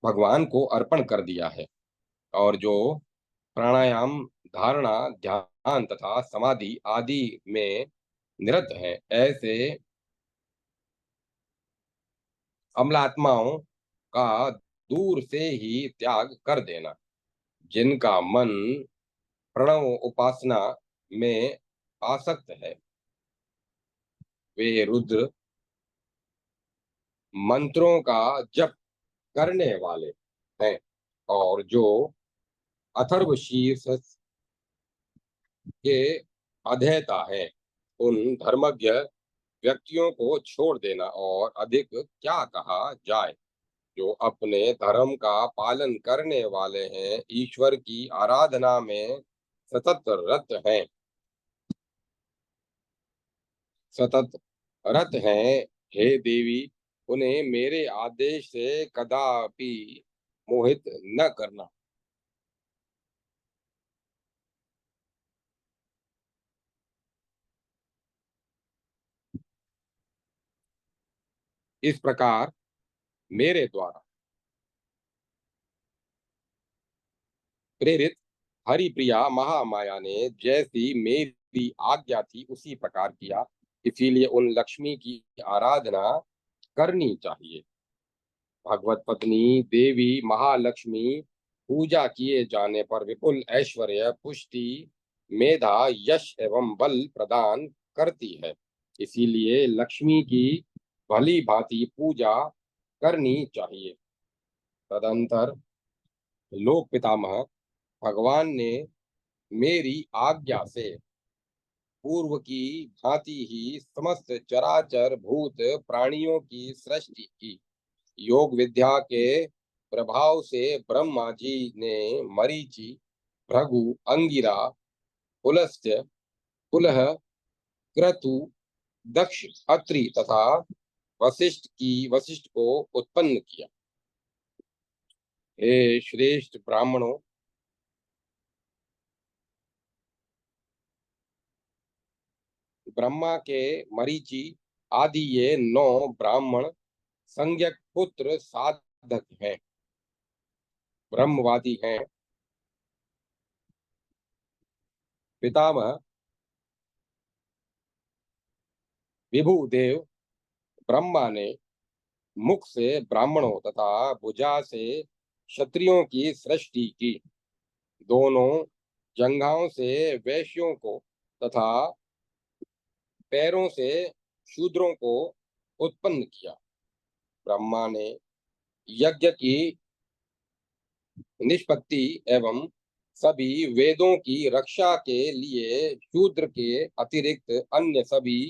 भगवान को अर्पण कर दिया है और जो प्राणायाम, धारणा, ध्यान तथा समाधि आदि में निरत हैं, ऐसे अम्लात्माओं का दूर से ही त्याग कर देना। जिनका मन प्रणव उपासना में आसक्त है, वे रुद्र मंत्रों का जप करने वाले हैं और जो अथर्वशीर्ष के अधेयता है, उन धर्मज्ञ व्यक्तियों को छोड़ देना और अधिक क्या कहा जाए, जो अपने धर्म का पालन करने वाले हैं, ईश्वर की आराधना में सतत रत हैं सतत रत हैं। हे देवी, उन्हें मेरे आदेश से कदापि मोहित न करना। इस प्रकार मेरे द्वारा प्रेरित हरिप्रिया महामाया ने जैसी मेरी आज्ञा थी उसी प्रकार किया। इसीलिए उन लक्ष्मी की आराधना करनी चाहिए। भगवत पत्नी देवी महालक्ष्मी पूजा किए जाने पर विपुल ऐश्वर्य, पुष्टि, मेधा, यश एवं बल प्रदान करती है। इसीलिए लक्ष्मी की भली भांति पूजा करनी चाहिए। तदंतर लोक पितामह भगवान ने मेरी आज्ञा से पूर्व की भांति ही समस्त चराचर भूत प्राणियों की सृष्टि की। योग विद्या के प्रभाव से ब्रह्मा जी ने मरीचि, भृगु, अंगिरा, पुलस्त्य, पुलह, क्रतु, दक्ष, अत्रि तथा वशिष्ठ को उत्पन्न किया। हे श्रेष्ठ ब्राह्मणों, ब्रह्मा के मरीचि आदि ये 9 ब्राह्मण संज्ञक पुत्र साधक हैं, ब्रह्मवादी हैं। पितामह विभुदेव ब्रह्मा ने मुख से ब्राह्मणों तथा भुजा से क्षत्रियों की सृष्टि की। दोनों जंघाओं से वैश्यों को तथा पैरों से शूद्रों को उत्पन्न किया। ब्रह्मा ने यज्ञ की निष्पत्ति एवं सभी वेदों की रक्षा के लिए शूद्र के अतिरिक्त अन्य सभी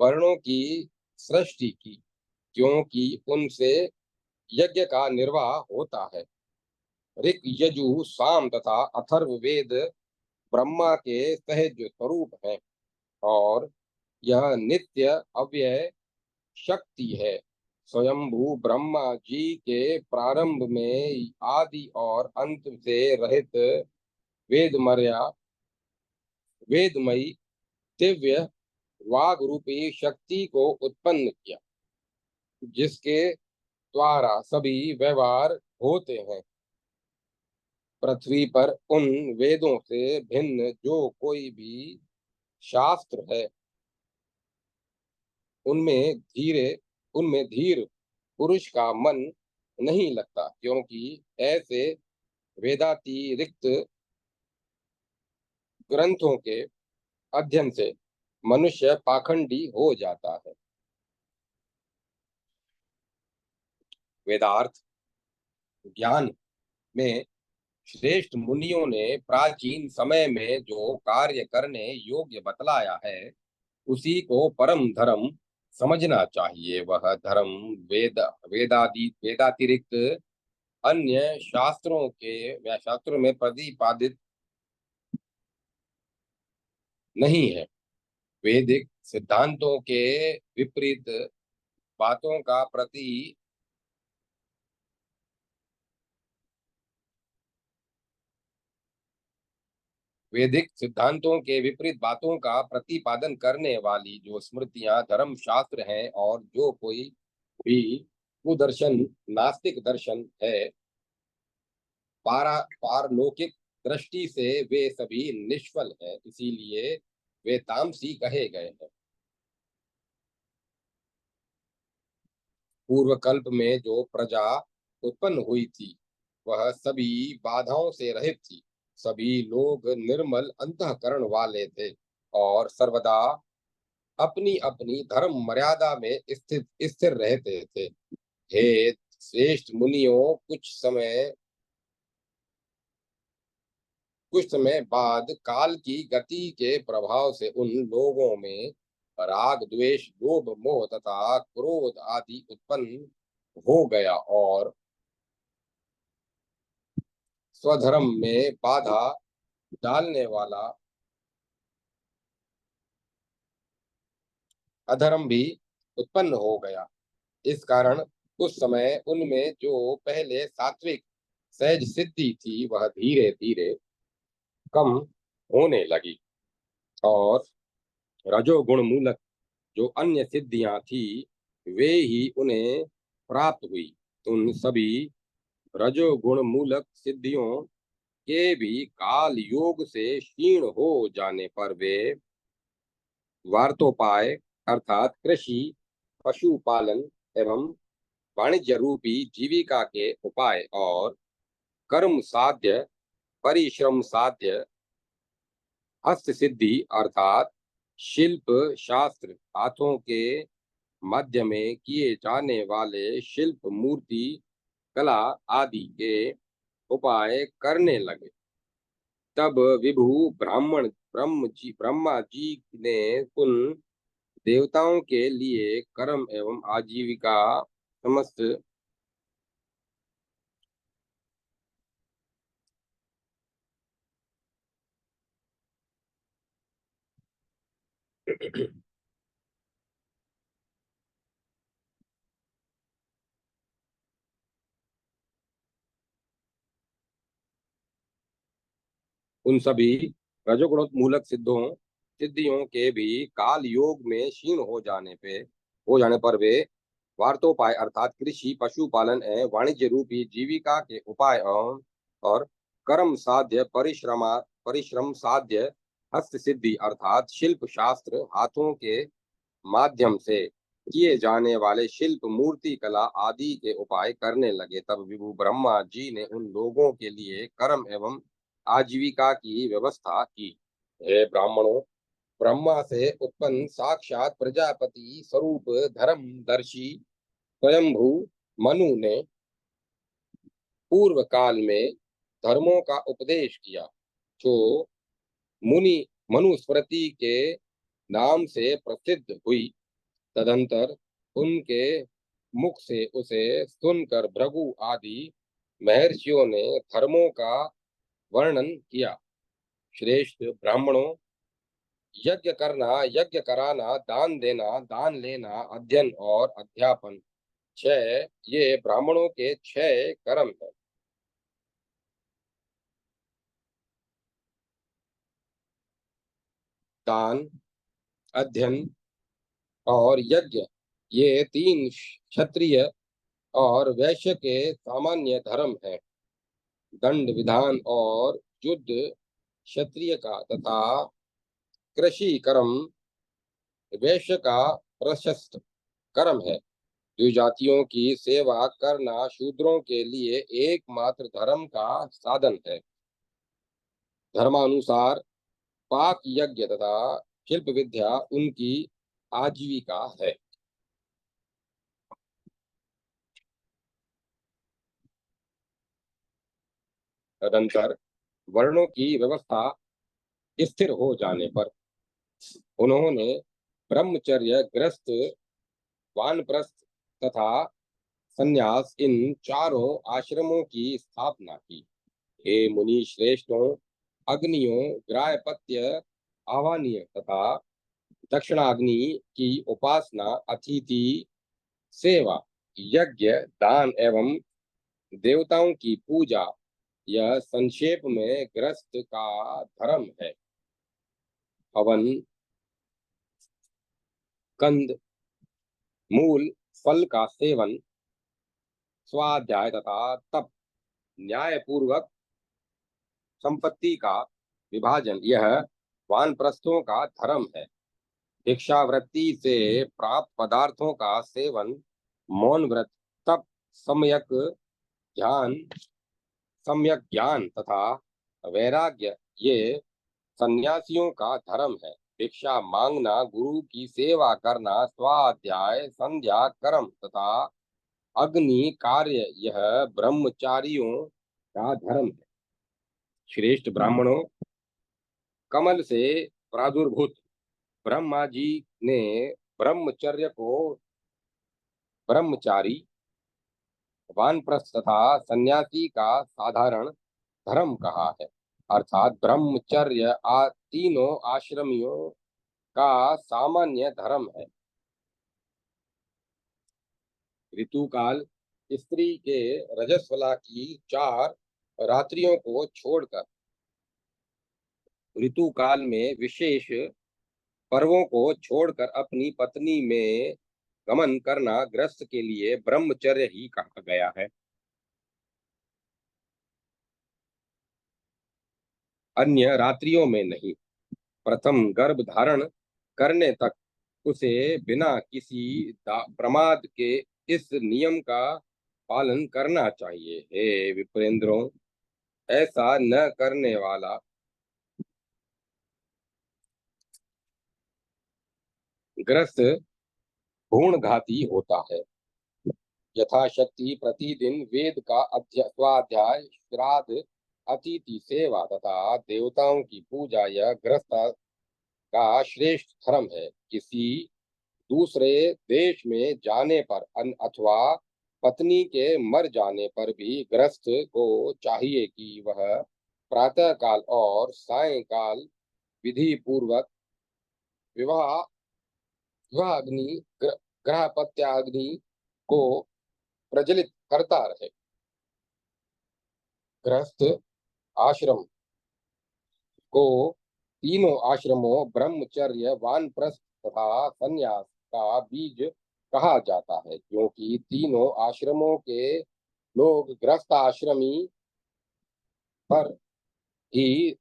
वर्णों की सृष्टि की, क्योंकि उनसे यज्ञ का निर्वाह होता है। ऋक, यजु, साम तथा अथर्व वेद ब्रह्मा के सहज स्वरूप हैं और यह नित्य अव्यय शक्ति है। स्वयंभू ब्रह्मा जी के प्रारंभ में आदि और अंत से रहित वेदमर्या वेदमयी दिव्य वाग रूपी शक्ति को उत्पन्न किया, जिसके द्वारा सभी व्यवहार होते हैं। पृथ्वी पर उन वेदों से भिन्न जो कोई भी शास्त्र है, उनमें धीर पुरुष का मन नहीं लगता, क्योंकि ऐसे वेदातिरिक्त ग्रंथों के अध्ययन से मनुष्य पाखंडी हो जाता है। वेदार्थ ज्ञान में श्रेष्ठ मुनियों ने प्राचीन समय में जो कार्य करने योग्य बतलाया है, उसी को परम धर्म समझना चाहिए। वह धर्म वेदातिरिक्त अन्य शास्त्रों में प्रतिपादित नहीं है। वैदिक सिद्धांतों के विपरीत बातों का प्रति वैदिक सिद्धांतों के विपरीत बातों का प्रतिपादन करने वाली जो स्मृतियां धर्म शास्त्र हैं, और जो कोई भी कुदर्शन नास्तिक दर्शन है, पारलौकिक दृष्टि से वे सभी निष्फल हैं, इसीलिए वे तामसी कहे गए हैं। पूर्व कल्प में जो प्रजा उत्पन्न हुई थी, वह सभी बाधाओं से रहित थी। सभी लोग निर्मल अंतःकरण वाले थे और सर्वदा अपनी अपनी धर्म मर्यादा में स्थिर रहते थे। हे श्रेष्ठ मुनियों, कुछ समय बाद काल की गति के प्रभाव से उन लोगों में राग द्वेष लोभ मोह तथा क्रोध आदि उत्पन्न हो गया, और स्वधर्म में बाधा डालने वाला अधर्म भी उत्पन्न हो गया। इस कारण कुछ समय उनमें जो पहले सात्विक सहज सिद्धि थी, वह धीरे धीरे कम होने लगी, और रजोगुण मूलक जो अन्य सिद्धियां थी, वे ही उन्हें प्राप्त हुई। उन सभी रजोगुण मूलक सिद्धियों के भी काल योग से क्षीण हो जाने पर वे वार्तोपाय अर्थात कृषि, पशुपालन एवं वाणिज्य रूपी जीविका के उपाय, और कर्म साध्य परिश्रम साध्य हस्त सिद्धि अर्थात शिल्प शास्त्र, हाथों के माध्यम में किए जाने वाले शिल्प मूर्ति कला आदि के उपाय करने लगे। तब विभु ब्रह्मा जी ने उन देवताओं के लिए कर्म एवं आजीविका समस्त उन सभी रजोगुण मूलक सिद्धियों के भी काल योग में क्षीण हो जाने पर वे वार्तोपाय अर्थात कृषि पशुपालन एवं वाणिज्य रूपी जीविका के उपाय और कर्म साध्य परिश्रम साध्य हस्त सिद्धि अर्थात शिल्प शास्त्र, हाथों के माध्यम से किए जाने वाले शिल्प मूर्ति कला आदि के उपाय करने लगे। तब विभु ब्रह्मा जी ने उन लोगों के लिए कर्म एवं आजीविका की व्यवस्था की। हे ब्राह्मणों, ब्रह्मा से उत्पन्न साक्षात प्रजापति स्वरूप धर्मदर्शी स्वयंभू मनु ने पूर्व काल में धर्मों का उपदेश किया, जो मुनि मनुस्मृति के नाम से प्रसिद्ध हुई। तदंतर उनके मुख से उसे सुनकर भृगु आदि महर्षियों ने धर्मों का वर्णन किया। श्रेष्ठ ब्राह्मणों, यज्ञ करना, यज्ञ कराना, दान देना, दान लेना, अध्ययन और अध्यापन, छह ये ब्राह्मणों के छह कर्म हैं। दान, अध्ययन और यज्ञ, ये तीन क्षत्रिय और वैश्य के सामान्य धर्म हैं। दंड विधान और युद्ध क्षत्रिय का तथा कृषि कर्म वैश्य का प्रशस्त कर्म है। द्विजातियों की सेवा करना शूद्रों के लिए एकमात्र धर्म का साधन है। धर्मानुसार पाक यज्ञ तथा शिल्प विद्या उनकी आजीविका है। तदंतर वर्णों की व्यवस्था स्थिर हो जाने पर उन्होंने ब्रह्मचर्य ग्रस्त वानप्रस्थ तथा संन्यास इन चारों आश्रमों की स्थापना की। हे मुनि श्रेष्ठों, अग्नियों ग्राहपत्य आह्वानीय तथा दक्षिणाग्नि की उपासना, अतिथि सेवा, यज्ञ दान एवं देवताओं की पूजा, यह संक्षेप में गृहस्थ का धर्म है। हवन, कंद मूल फल का सेवन, स्वाध्याय तथा तप, न्याय पूर्वक संपत्ति का विभाजन, यह वानप्रस्थों का धर्म है। भिक्षावृत्ति से प्राप्त पदार्थों का सेवन, मौन व्रत, तप, सम्यक ध्यान, सम्यक ज्ञान तथा वैराग्य, ये सन्यासियों का धर्म है। भिक्षा मांगना, गुरु की सेवा करना, स्वाध्याय संध्या कर्म तथा अग्नि कार्य, यह ब्रह्मचारियों का धर्म है। श्रेष्ठ ब्राह्मणों, कमल से प्रादुर्भूत ब्रह्मा जी ने ब्रह्मचर्य को ब्रह्मचारी, वानप्रस्थ तथा सन्यासी का साधारण धर्म कहा है। अर्थात ब्रह्मचर्य तीनों आश्रमियों का सामान्य धर्म है। ऋतुकाल, स्त्री के रजस्वला की 4 रात्रियों को छोड़कर ऋतुकाल में विशेष पर्वों को छोड़कर अपनी पत्नी में गमन करना गृहस्थ के लिए ब्रह्मचर्य ही कहा गया है। अन्य रात्रियों में नहीं। प्रथम गर्भ धारण करने तक उसे बिना किसी प्रमाद के इस नियम का पालन करना चाहिए। हे विप्रेंद्रों, ऐसा न करने वाला ग्रस्त भ्रूणघाती होता है। यथाशक्ति प्रतिदिन वेद का स्वाध्याय, श्राद्ध, अतिथि सेवा तथा देवताओं की पूजा, यह गृहस्थ का श्रेष्ठ धर्म है। किसी दूसरे देश में जाने पर अथवा पत्नी के मर जाने पर भी गृहस्थ को चाहिए कि वह प्रातः काल और सायंकाल विधि पूर्वक विवाह विवाह अग्नि ग्रहपत्याग्नि को प्रज्वलित करता रहे। गृहस्थ आश्रम को तीनों आश्रमों ब्रह्मचर्य, वानप्रस्थ तथा संन्यास का बीज कहा जाता है, क्योंकि तीनों आश्रमों के लोग गृहस्थ आश्रमी पर ही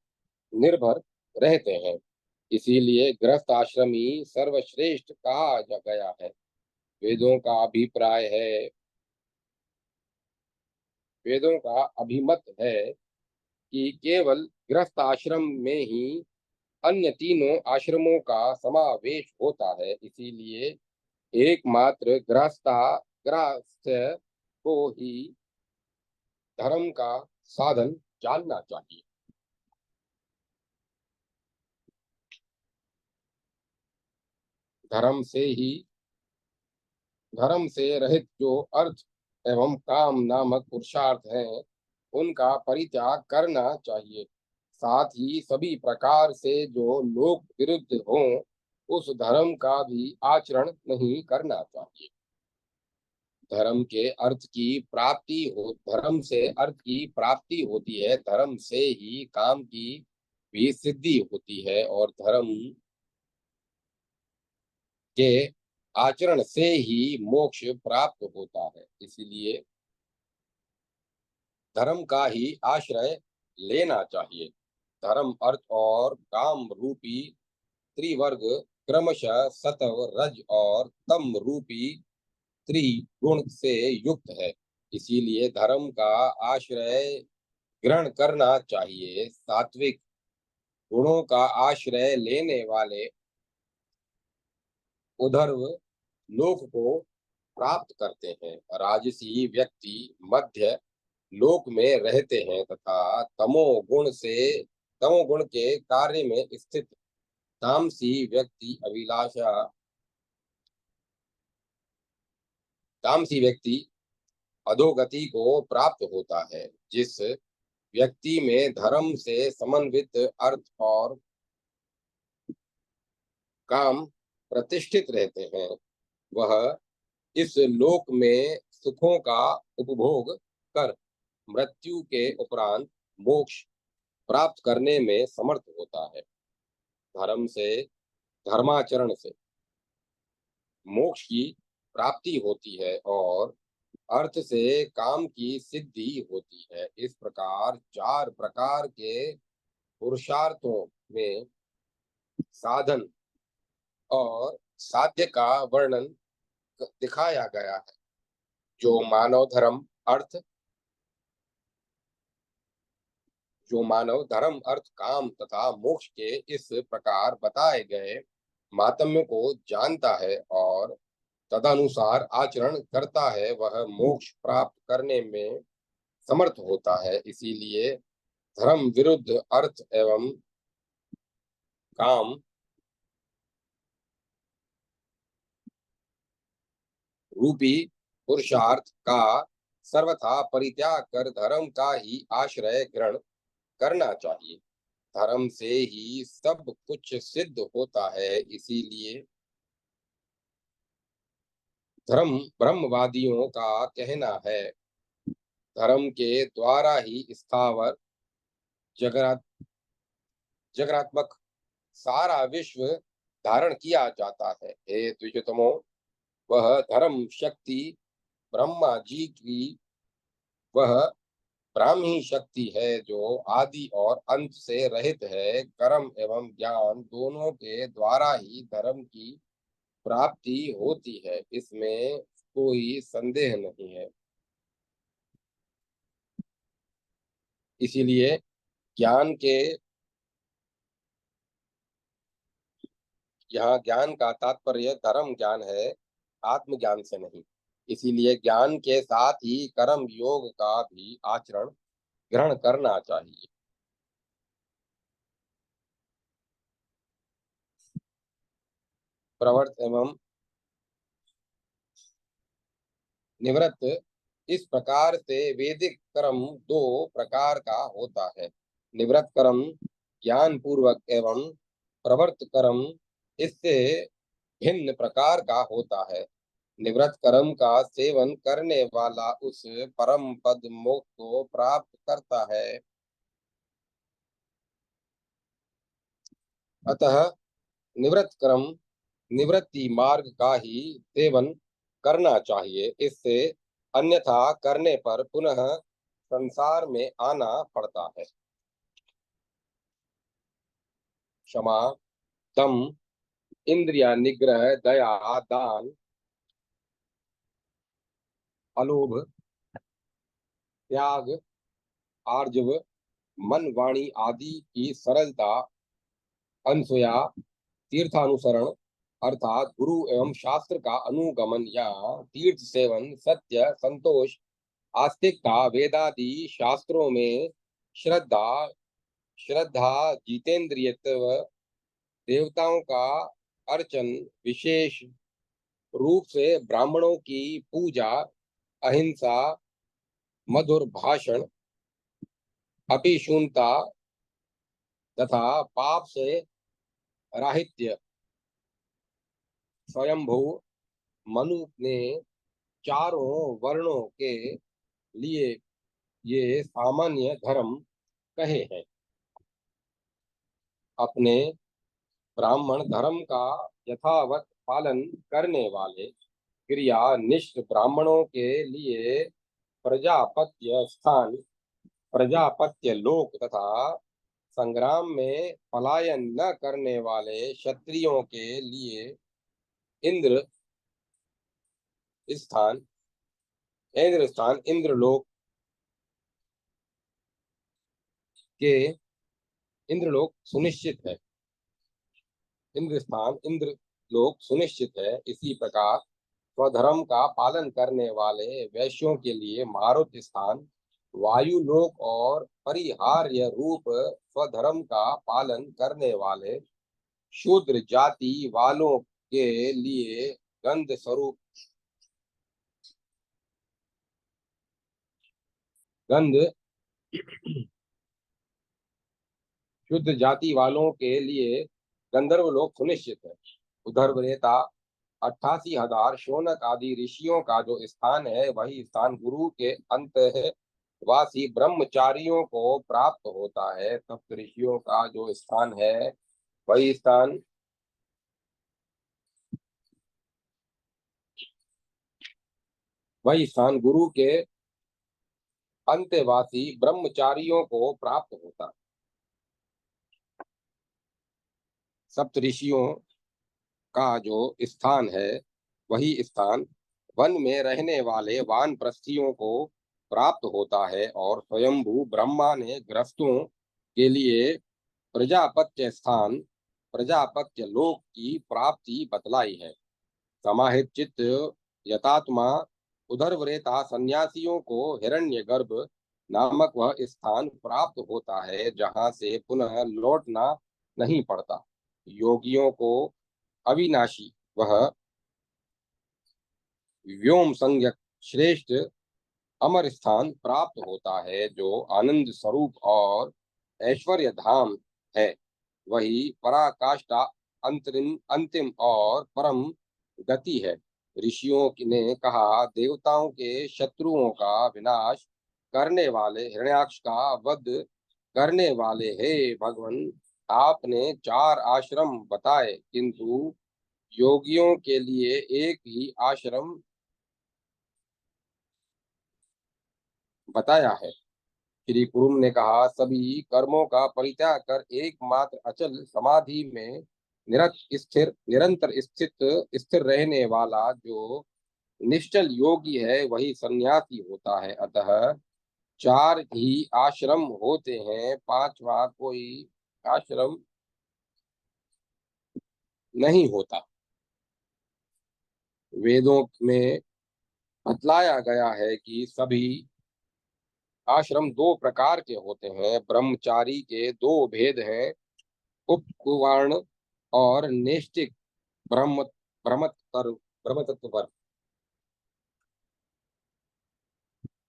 निर्भर रहते हैं। इसीलिए गृहस्थ आश्रमी सर्वश्रेष्ठ कहा गया है। वेदों का अभिप्राय है वेदों का अभिमत है कि केवल गृहस्थ आश्रम में ही अन्य तीनों आश्रमों का समावेश होता है। इसीलिए एकमात्र गृहस्थ को ही धर्म का साधन जानना चाहिए। धर्म से ही धर्म से रहित जो अर्थ एवं काम नामक पुरुषार्थ हैं, उनका परित्याग करना चाहिए। साथ ही सभी प्रकार से जो लोक विरुद्ध हों, उस धर्म का भी आचरण नहीं करना चाहिए। धर्म से अर्थ की प्राप्ति होती है, धर्म से ही काम की भी सिद्धि होती है, और धर्म के आचरण से ही मोक्ष प्राप्त होता है। इसलिए धर्म का ही आश्रय लेना चाहिए। धर्म, अर्थ और काम रूपी त्रिवर्ग क्रमशः सत्व रज और तम रूपी त्रिगुण से युक्त है। इसीलिए धर्म का आश्रय ग्रहण करना चाहिए। सात्विक गुणों का आश्रय लेने वाले उधर्व लोक को प्राप्त करते हैं। राजसी व्यक्ति मध्य लोक में रहते हैं तथा तमोगुण के कार्य में स्थित तामसी व्यक्ति अधोगति को प्राप्त होता है। जिस व्यक्ति में धर्म से समन्वित अर्थ और काम प्रतिष्ठित रहते हैं, वह इस लोक में सुखों का उपभोग कर मृत्यु के उपरांत मोक्ष प्राप्त करने में समर्थ होता है। धर्म से धर्माचरण से मोक्ष की प्राप्ति होती है और अर्थ से काम की सिद्धि होती है। इस प्रकार 4 प्रकार के पुरुषार्थों में साधन और साध्य का वर्णन दिखाया गया है। जो मानव धर्म अर्थ काम तथा मोक्ष के इस प्रकार बताए गए मातम्य को जानता है और तदनुसार आचरण करता है, वह मोक्ष प्राप्त करने में समर्थ होता है। इसीलिए धर्म विरुद्ध अर्थ एवं काम रूपी पुरुषार्थ का सर्वथा परित्याग कर धर्म का ही आश्रय ग्रहण करना चाहिए। धर्म से ही सब कुछ सिद्ध होता है। इसीलिए धर्म ब्रह्मवादियों का कहना है, धर्म के द्वारा ही स्थावर जगत जगरात्मक सारा विश्व धारण किया जाता है। हे द्विजतमो, वह धर्म शक्ति ब्रह्मा जी की वह ब्राह्मी शक्ति है जो आदि और अंत से रहित है। कर्म एवं ज्ञान दोनों के द्वारा ही धर्म की प्राप्ति होती है, इसमें कोई संदेह नहीं है। इसीलिए ज्ञान के यहाँ ज्ञान का तात्पर्य धर्म ज्ञान है, आत्मज्ञान से नहीं। इसीलिए ज्ञान के साथ ही कर्म योग का भी आचरण ग्रहण करना चाहिए। प्रवृत्त एवं निवृत्त इस प्रकार से वैदिक कर्म 2 प्रकार का होता है। निवृत्त कर्म ज्ञान पूर्वक एवं प्रवृत्त कर्म इससे भिन्न प्रकार का होता है। निवृत्त कर्म का सेवन करने वाला उस परम पद मोक्ष को प्राप्त करता है। अतः निवृत्त कर्म निवृत्ति मार्ग का ही सेवन करना चाहिए। इससे अन्यथा करने पर पुनः संसार में आना पड़ता है। क्षमा, दम, इंद्रिय निग्रह, दया, दान, अलोभ, त्याग, आर्जव, मन वाणी आदि की सरलता, अनसूया, तीर्थानुसरण अर्थात गुरु एवं शास्त्र का अनुगमन या तीर्थ सेवन, सत्य, संतोष, आस्तिकता, वेदादि शास्त्रों में श्रद्धा श्रद्धा जितेंद्रियत्व, देवताओं का अर्चन, विशेष रूप से ब्राह्मणों की पूजा, अहिंसा, मधुर भाषण, अपिशूनता तथा पाप से राहित्य। स्वयंभू मनु ने चारों वर्णों के लिए ये सामान्य धर्म कहे हैं। अपने ब्राह्मण धर्म का यथावत पालन करने वाले क्रियानिष्ठ ब्राह्मणों के लिए प्रजापत्य स्थान, प्रजापत्य लोक तथा संग्राम में पलायन न करने वाले क्षत्रियों के लिए इंद्र स्थान इंद्रलोक के इंद्रलोक सुनिश्चित है। इंद्रलोक सुनिश्चित है। इसी प्रकार स्वधर्म का पालन करने वाले वैश्यों के लिए मारुत स्थान वायुलोक और परिहार्य रूप स्वधर्म का पालन करने वाले शूद्र जाति वालों के लिए गंध स्वरूप गंध शुद्ध जाति वालों के लिए गंधर्व लोक सुनिश्चित है। उधर वरेता 88,000 शौनक आदि ऋषियों का जो स्थान है वही स्थान गुरु के अंतःवासी ब्रह्मचारियों को प्राप्त होता है। सप्त ऋषियों का जो स्थान है वही स्थान गुरु के अंतःवासी ब्रह्मचारियों को प्राप्त होता है। सप्त ऋषियों का जो स्थान है वही स्थान वन में रहने वाले वानप्रस्थियों को प्राप्त होता है। और स्वयंभू ब्रह्मा ने गृहस्थों के लिए प्रजापत्य लोक की प्राप्ति बतलाई है। समाहित चित्त यतात्मा उदरवरेता सन्यासियों को हिरण्यगर्भ नामक वह स्थान प्राप्त होता है जहाँ से पुनः लौटना नहीं पड़ता। योगियों को अविनाशी वह व्योम संज्ञक श्रेष्ठ अमर स्थान प्राप्त होता है जो आनंद स्वरूप और ऐश्वर्य धाम है। वही पराकाष्ठा अंतिम और परम गति है। ऋषियों ने कहा, देवताओं के शत्रुओं का विनाश करने वाले हिरण्याक्ष का वध करने वाले हे भगवान, आपने 4 आश्रम बताए किंतु योगियों के लिए एक ही आश्रम बताया है। श्री कुरुम ने कहा, सभी कर्मों का परित्याग कर एकमात्र अचल समाधि में निरंतर स्थिर रहने वाला जो निश्चल योगी है वही सन्यासी होता है। अतः 4 ही आश्रम होते हैं, 5वां कोई आश्रम नहीं होता। वेदों में बतलाया गया है कि सभी आश्रम 2 प्रकार के होते हैं। ब्रह्मचारी के 2 भेद हैं, उपकुवर्ण और नैष्ठिक ब्रह्म ब्रह्मतत्व।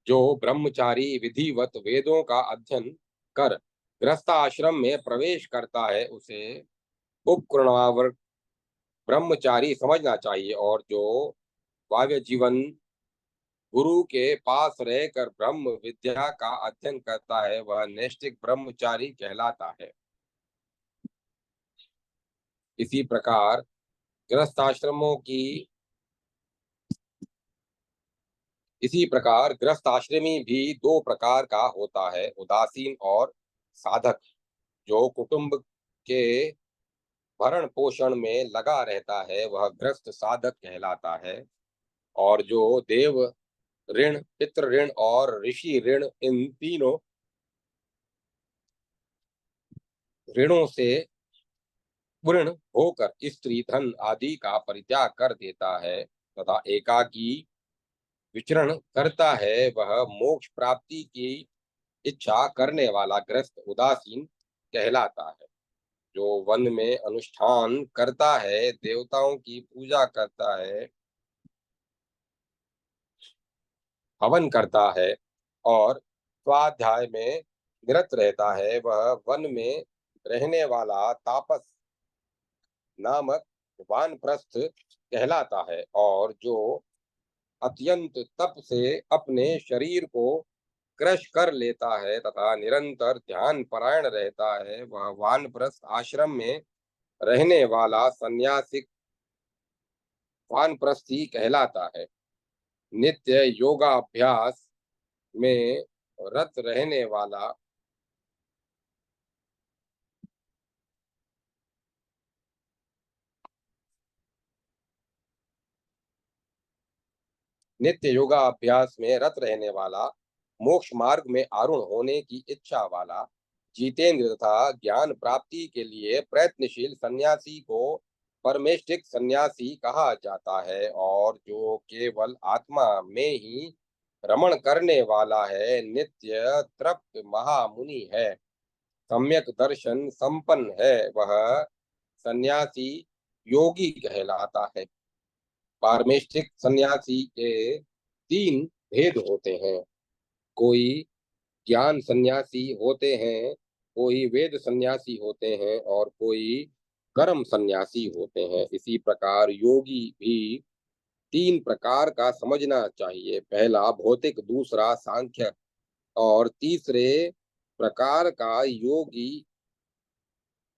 जो ब्रह्मचारी विधिवत वेदों का अध्ययन कर गृहस्थ आश्रम में प्रवेश करता है उसे उपकुर्णवावर ब्रह्मचारी समझना चाहिए। और जो वाव्य जीवन गुरु के पास रहकर ब्रह्म विद्या का अध्ययन करता है वह नैष्ठिक ब्रह्मचारी कहलाता है। इसी प्रकार गृहस्थ आश्रमी भी 2 प्रकार का होता है, उदासीन और साधक। जो कुटुंब के भरण पोषण में लगा रहता है वह गृहस्थ साधक कहलाता है। और जो देव ऋण, पितृ ऋण और ऋषि ऋण इन तीनों ऋणों से पूर्ण होकर स्त्री धन आदि का परित्याग कर देता है तथा एकाकी विचरण करता है वह मोक्ष प्राप्ति की इच्छा करने वाला गृहस्थ उदासीन कहलाता है। जो वन में अनुष्ठान करता है, देवताओं की पूजा करता है, हवन करता है और स्वाध्याय में निरत रहता है वह वन में रहने वाला तापस नामक वानप्रस्थ कहलाता है। और जो अत्यंत तप से अपने शरीर को क्रश कर लेता है तथा निरंतर ध्यान परायण रहता है वह वानप्रस्थ आश्रम में रहने वाला सन्यासिक वानप्रस्थी कहलाता है। नित्य योगाभ्यास में रत रहने वाला नित्य योगाभ्यास में रत रहने वाला, मोक्ष मार्ग में आरूढ़ होने की इच्छा वाला, जितेंद्र तथा ज्ञान प्राप्ति के लिए प्रयत्नशील सन्यासी को परमेष्ठिक सन्यासी कहा जाता है। और जो केवल आत्मा में ही रमण करने वाला है, नित्य तृप्त महामुनि है, सम्यक दर्शन संपन्न है, वह सन्यासी योगी कहलाता है। पारमेष्ठिक सन्यासी के तीन भेद होते हैं। कोई ज्ञान सन्यासी होते हैं, कोई वेद सन्यासी होते हैं, और कोई कर्म सन्यासी होते हैं। इसी प्रकार योगी भी तीन प्रकार का समझना चाहिए। पहला भौतिक, दूसरा सांख्य, और तीसरे प्रकार का योगी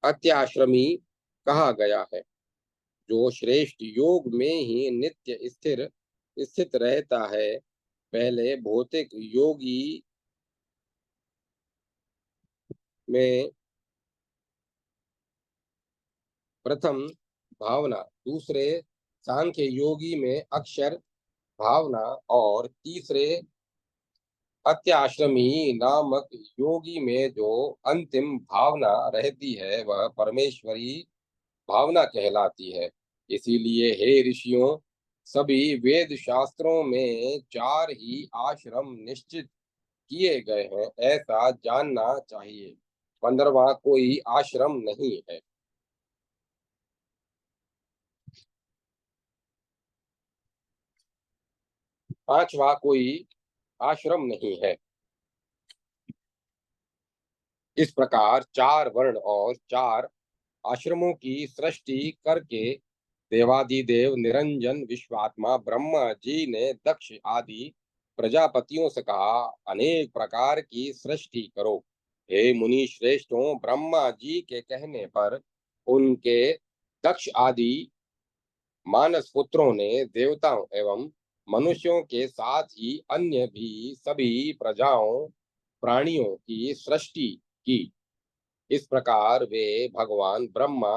अत्याश्रमी कहा गया है। जो श्रेष्ठ योग में ही नित्य स्थिर स्थित रहता है, पहले भौतिक योगी में प्रथम भावना, दूसरे सांख्य योगी में अक्षर भावना, और तीसरे अत्याश्रमी नामक योगी में जो अंतिम भावना रहती है, वह परमेश्वरी भावना कहलाती है। इसीलिए हे ऋषियों, सभी वेद शास्त्रों में चार ही आश्रम निश्चित किए गए हैं, ऐसा जानना चाहिए। 15वां कोई आश्रम नहीं है। पांचवा कोई आश्रम नहीं है। इस प्रकार चार वर्ण और चार आश्रमों की सृष्टि करके देवादिदेव निरंजन विश्वात्मा ब्रह्मा जी ने दक्ष आदि प्रजापतियों से कहा, अनेक प्रकार की सृष्टि करो। हे मुनि श्रेष्ठों, ब्रह्मा जी के कहने पर उनके दक्ष आदि मानस पुत्रों ने देवताओं एवं मनुष्यों के साथ ही अन्य भी सभी प्रजाओं प्राणियों की सृष्टि की। इस प्रकार वे भगवान ब्रह्मा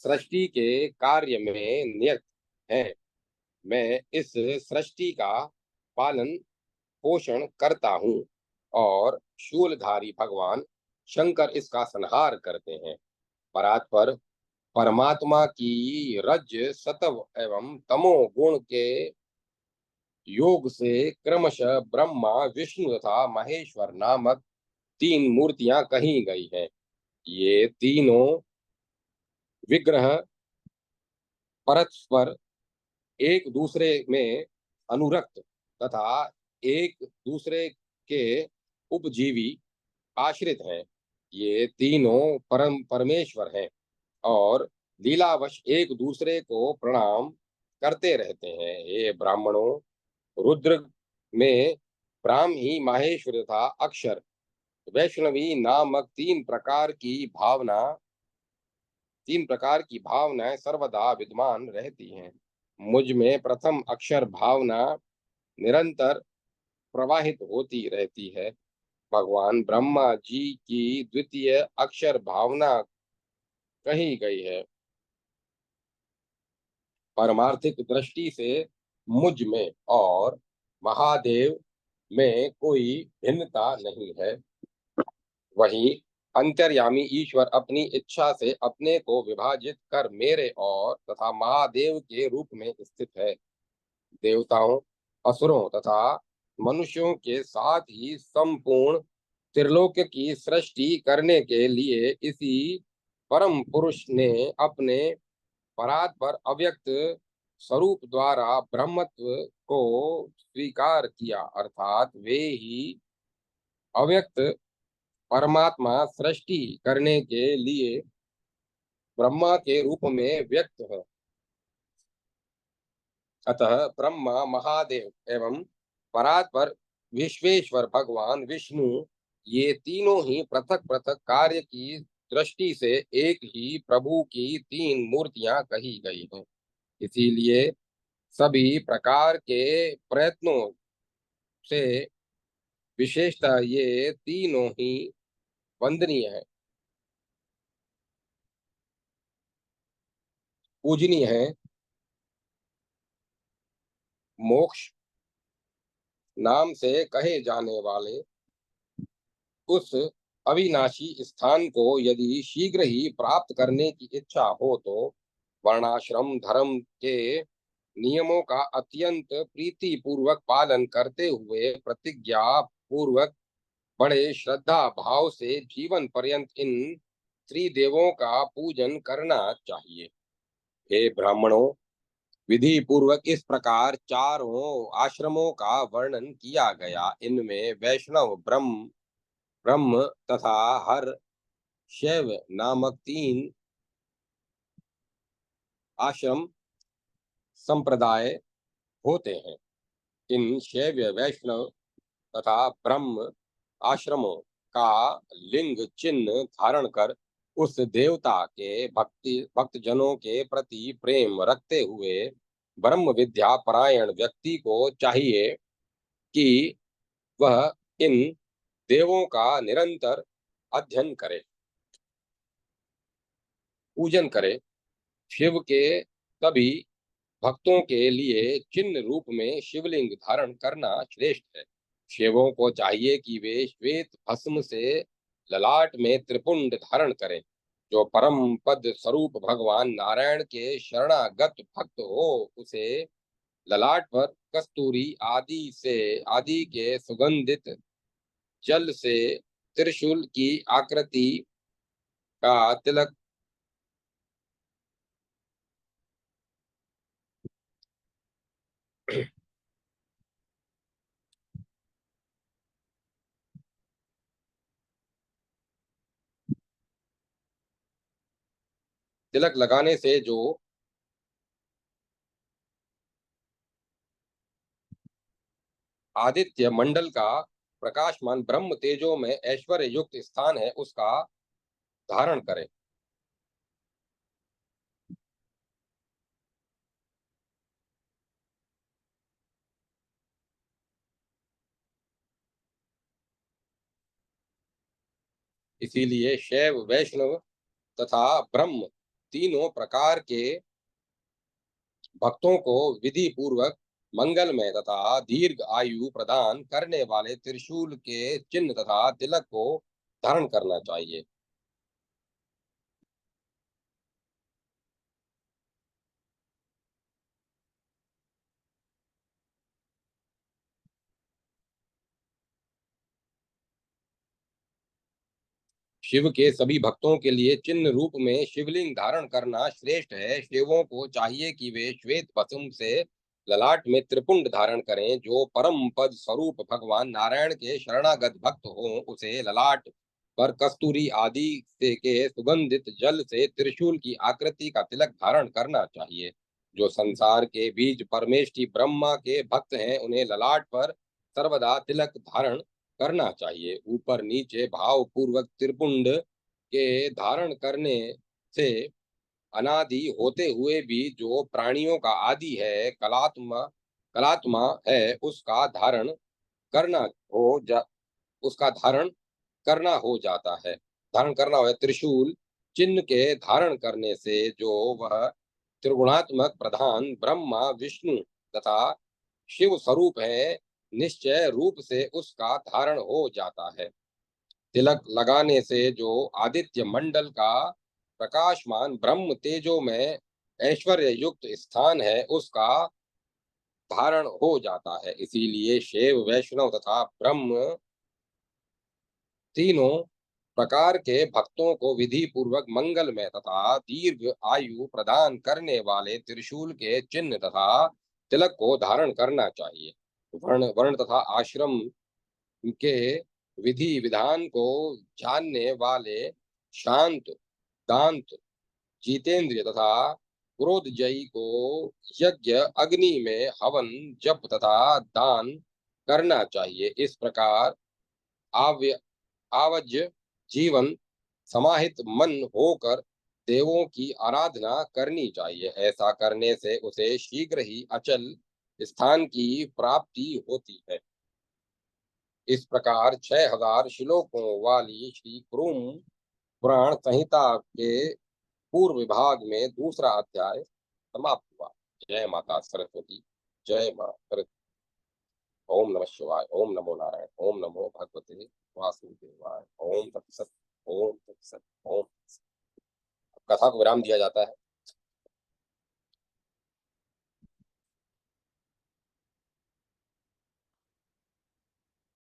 सृष्टि के कार्य में नियत हैं। मैं इस सृष्टि का पालन पोषण करता हूँ, और शूलधारी भगवान शंकर इसका संहार करते हैं। परात्पर परमात्मा की रज सतव एवं तमो गुण के योग से क्रमशः ब्रह्मा, विष्णु तथा महेश्वर नामक तीन मूर्तियां कही गई हैं। ये तीनों विग्रह परस्पर एक दूसरे में अनुरक्त तथा एक दूसरे के उपजीवी आश्रित हैं। ये तीनों परमेश्वर हैं, और लीलावश एक दूसरे को प्रणाम करते रहते हैं। ये ब्राह्मणों, रुद्र में ब्राह्मी, माहेश्वर तथा अक्षर, वैष्णवी नामक तीन प्रकार की भावनाएं सर्वदा विद्यमान रहती हैं। मुझ में प्रथम अक्षर भावना निरंतर प्रवाहित होती रहती है। भगवान ब्रह्मा जी की द्वितीय अक्षर भावना कही गई है। परमार्थिक दृष्टि से मुझ में और महादेव में कोई भिन्नता नहीं है। वहीं अंतर्यामी ईश्वर अपनी इच्छा से अपने को विभाजित कर मेरे और तथा महादेव के रूप में स्थित है। देवताओं, असुरों तथा मनुष्यों के साथ ही संपूर्ण त्रिलोक की सृष्टि करने के लिए इसी परम पुरुष ने अपने परात्पर अव्यक्त स्वरूप द्वारा ब्रह्मत्व को स्वीकार किया, अर्थात वे ही अव्यक्त परमात्मा सृष्टि करने के लिए ब्रह्मा के रूप में व्यक्त है। अतः ब्रह्मा, महादेव एवं परात्पर विश्वेश्वर भगवान विष्णु, ये तीनों ही पृथक पृथक कार्य की दृष्टि से एक ही प्रभु की तीन मूर्तियां कही गई हैं। इसीलिए सभी प्रकार के प्रयत्नों से विशेषतः ये तीनों ही वंदनीय है, पूजनीय है। मोक्ष, नाम से कहे जाने वाले उस अविनाशी स्थान को यदि शीघ्र ही प्राप्त करने की इच्छा हो तो वर्णाश्रम धर्म के नियमों का अत्यंत प्रीति पूर्वक पालन करते हुए प्रतिज्ञा पूर्वक बड़े श्रद्धा भाव से जीवन पर्यंत इन त्रिदेवों का पूजन करना चाहिए। हे ब्राह्मणों, विधि पूर्वक इस प्रकार चारों आश्रमों का वर्णन किया गया। इनमें वैष्णव ब्रह्म ब्रह्म तथा हर शैव नामक तीन आश्रम संप्रदाय होते हैं। इन शैव वैष्णव तथा ब्रह्म आश्रमों का लिंग चिन्ह धारण कर उस देवता के भक्तजनों के प्रति प्रेम रखते हुए ब्रह्म विद्या परायण व्यक्ति को चाहिए कि वह इन देवों का निरंतर अध्ययन करे, पूजन करे। शिव के सभी भक्तों के लिए चिन्ह रूप में शिवलिंग धारण करना श्रेष्ठ है। शिवों को चाहिए कि वे श्वेत भस्म से ललाट में त्रिपुंड धारण करें। जो परम पद स्वरूप भगवान नारायण के शरणागत भक्त हो उसे ललाट पर कस्तूरी आदि के सुगंधित जल से त्रिशूल की आकृति का तिलक लगाने से जो आदित्य मंडल का प्रकाशमान ब्रह्म तेजो में ऐश्वर्य युक्त स्थान है उसका धारण करें। इसीलिए शैव वैष्णव तथा ब्रह्म तीनों प्रकार के भक्तों को विधि पूर्वक मंगलमय तथा दीर्घ आयु प्रदान करने वाले त्रिशूल के चिन्ह तथा तिलक को धारण करना चाहिए। शिव के सभी भक्तों के लिए चिन्ह रूप में शिवलिंग धारण करना श्रेष्ठ है। शिवों को चाहिए कि वे श्वेत भस्म से ललाट में त्रिपुंड धारण करें। जो परम पद स्वरूप भगवान नारायण के शरणागत भक्त हों उसे ललाट पर कस्तूरी आदि से के सुगंधित जल से त्रिशूल की आकृति का तिलक धारण करना चाहिए। जो संसार के बीज परमेष्टि ब्रह्मा के भक्त हैं उन्हें ललाट पर सर्वदा तिलक धारण करना चाहिए। ऊपर नीचे भाव पूर्वक त्रिपुंड के धारण करने से अनादि होते हुए भी जो प्राणियों का आदि है कलात्मा है करना हो जा उसका धारण करना हो जाता है। धारण करना हो त्रिशूल चिन्ह के धारण करने से जो वह त्रिगुणात्मक प्रधान ब्रह्मा विष्णु तथा शिव स्वरूप है निश्चय रूप से उसका धारण हो जाता है। तिलक लगाने से जो आदित्य मंडल का प्रकाशमान ब्रह्म तेजो में ऐश्वर्य युक्त स्थान है उसका धारण हो जाता है। इसीलिए शैव वैष्णव तथा ब्रह्म तीनों प्रकार के भक्तों को विधि पूर्वक मंगलमय तथा दीर्घ आयु प्रदान करने वाले त्रिशूल के चिन्ह तथा तिलक को धारण करना चाहिए। वर्ण वर्ण तथा आश्रम के विधि विधान को जानने वाले शांत दांत जितेंद्रिय तथा क्रोधजयी को यज्ञ अग्नि में हवन जप तथा दान करना चाहिए। इस प्रकार आव्य आवज्य जीवन समाहित मन होकर देवों की आराधना करनी चाहिए। ऐसा करने से उसे शीघ्र ही अचल स्थान की प्राप्ति होती है। इस प्रकार 6000 श्लोकों वाली श्री कुरुम पुराण संहिता के पूर्व विभाग में दूसरा अध्याय समाप्त हुआ। जय माता सरस्वती। जय मां सरस्वती। ओम नमः शिवाय, ओम नमो नारायण, ओम नमो भगवते वासुदेवाय, ओम तत्सत, ओम तत्सत, ओम। कथा को विराम दिया जाता है।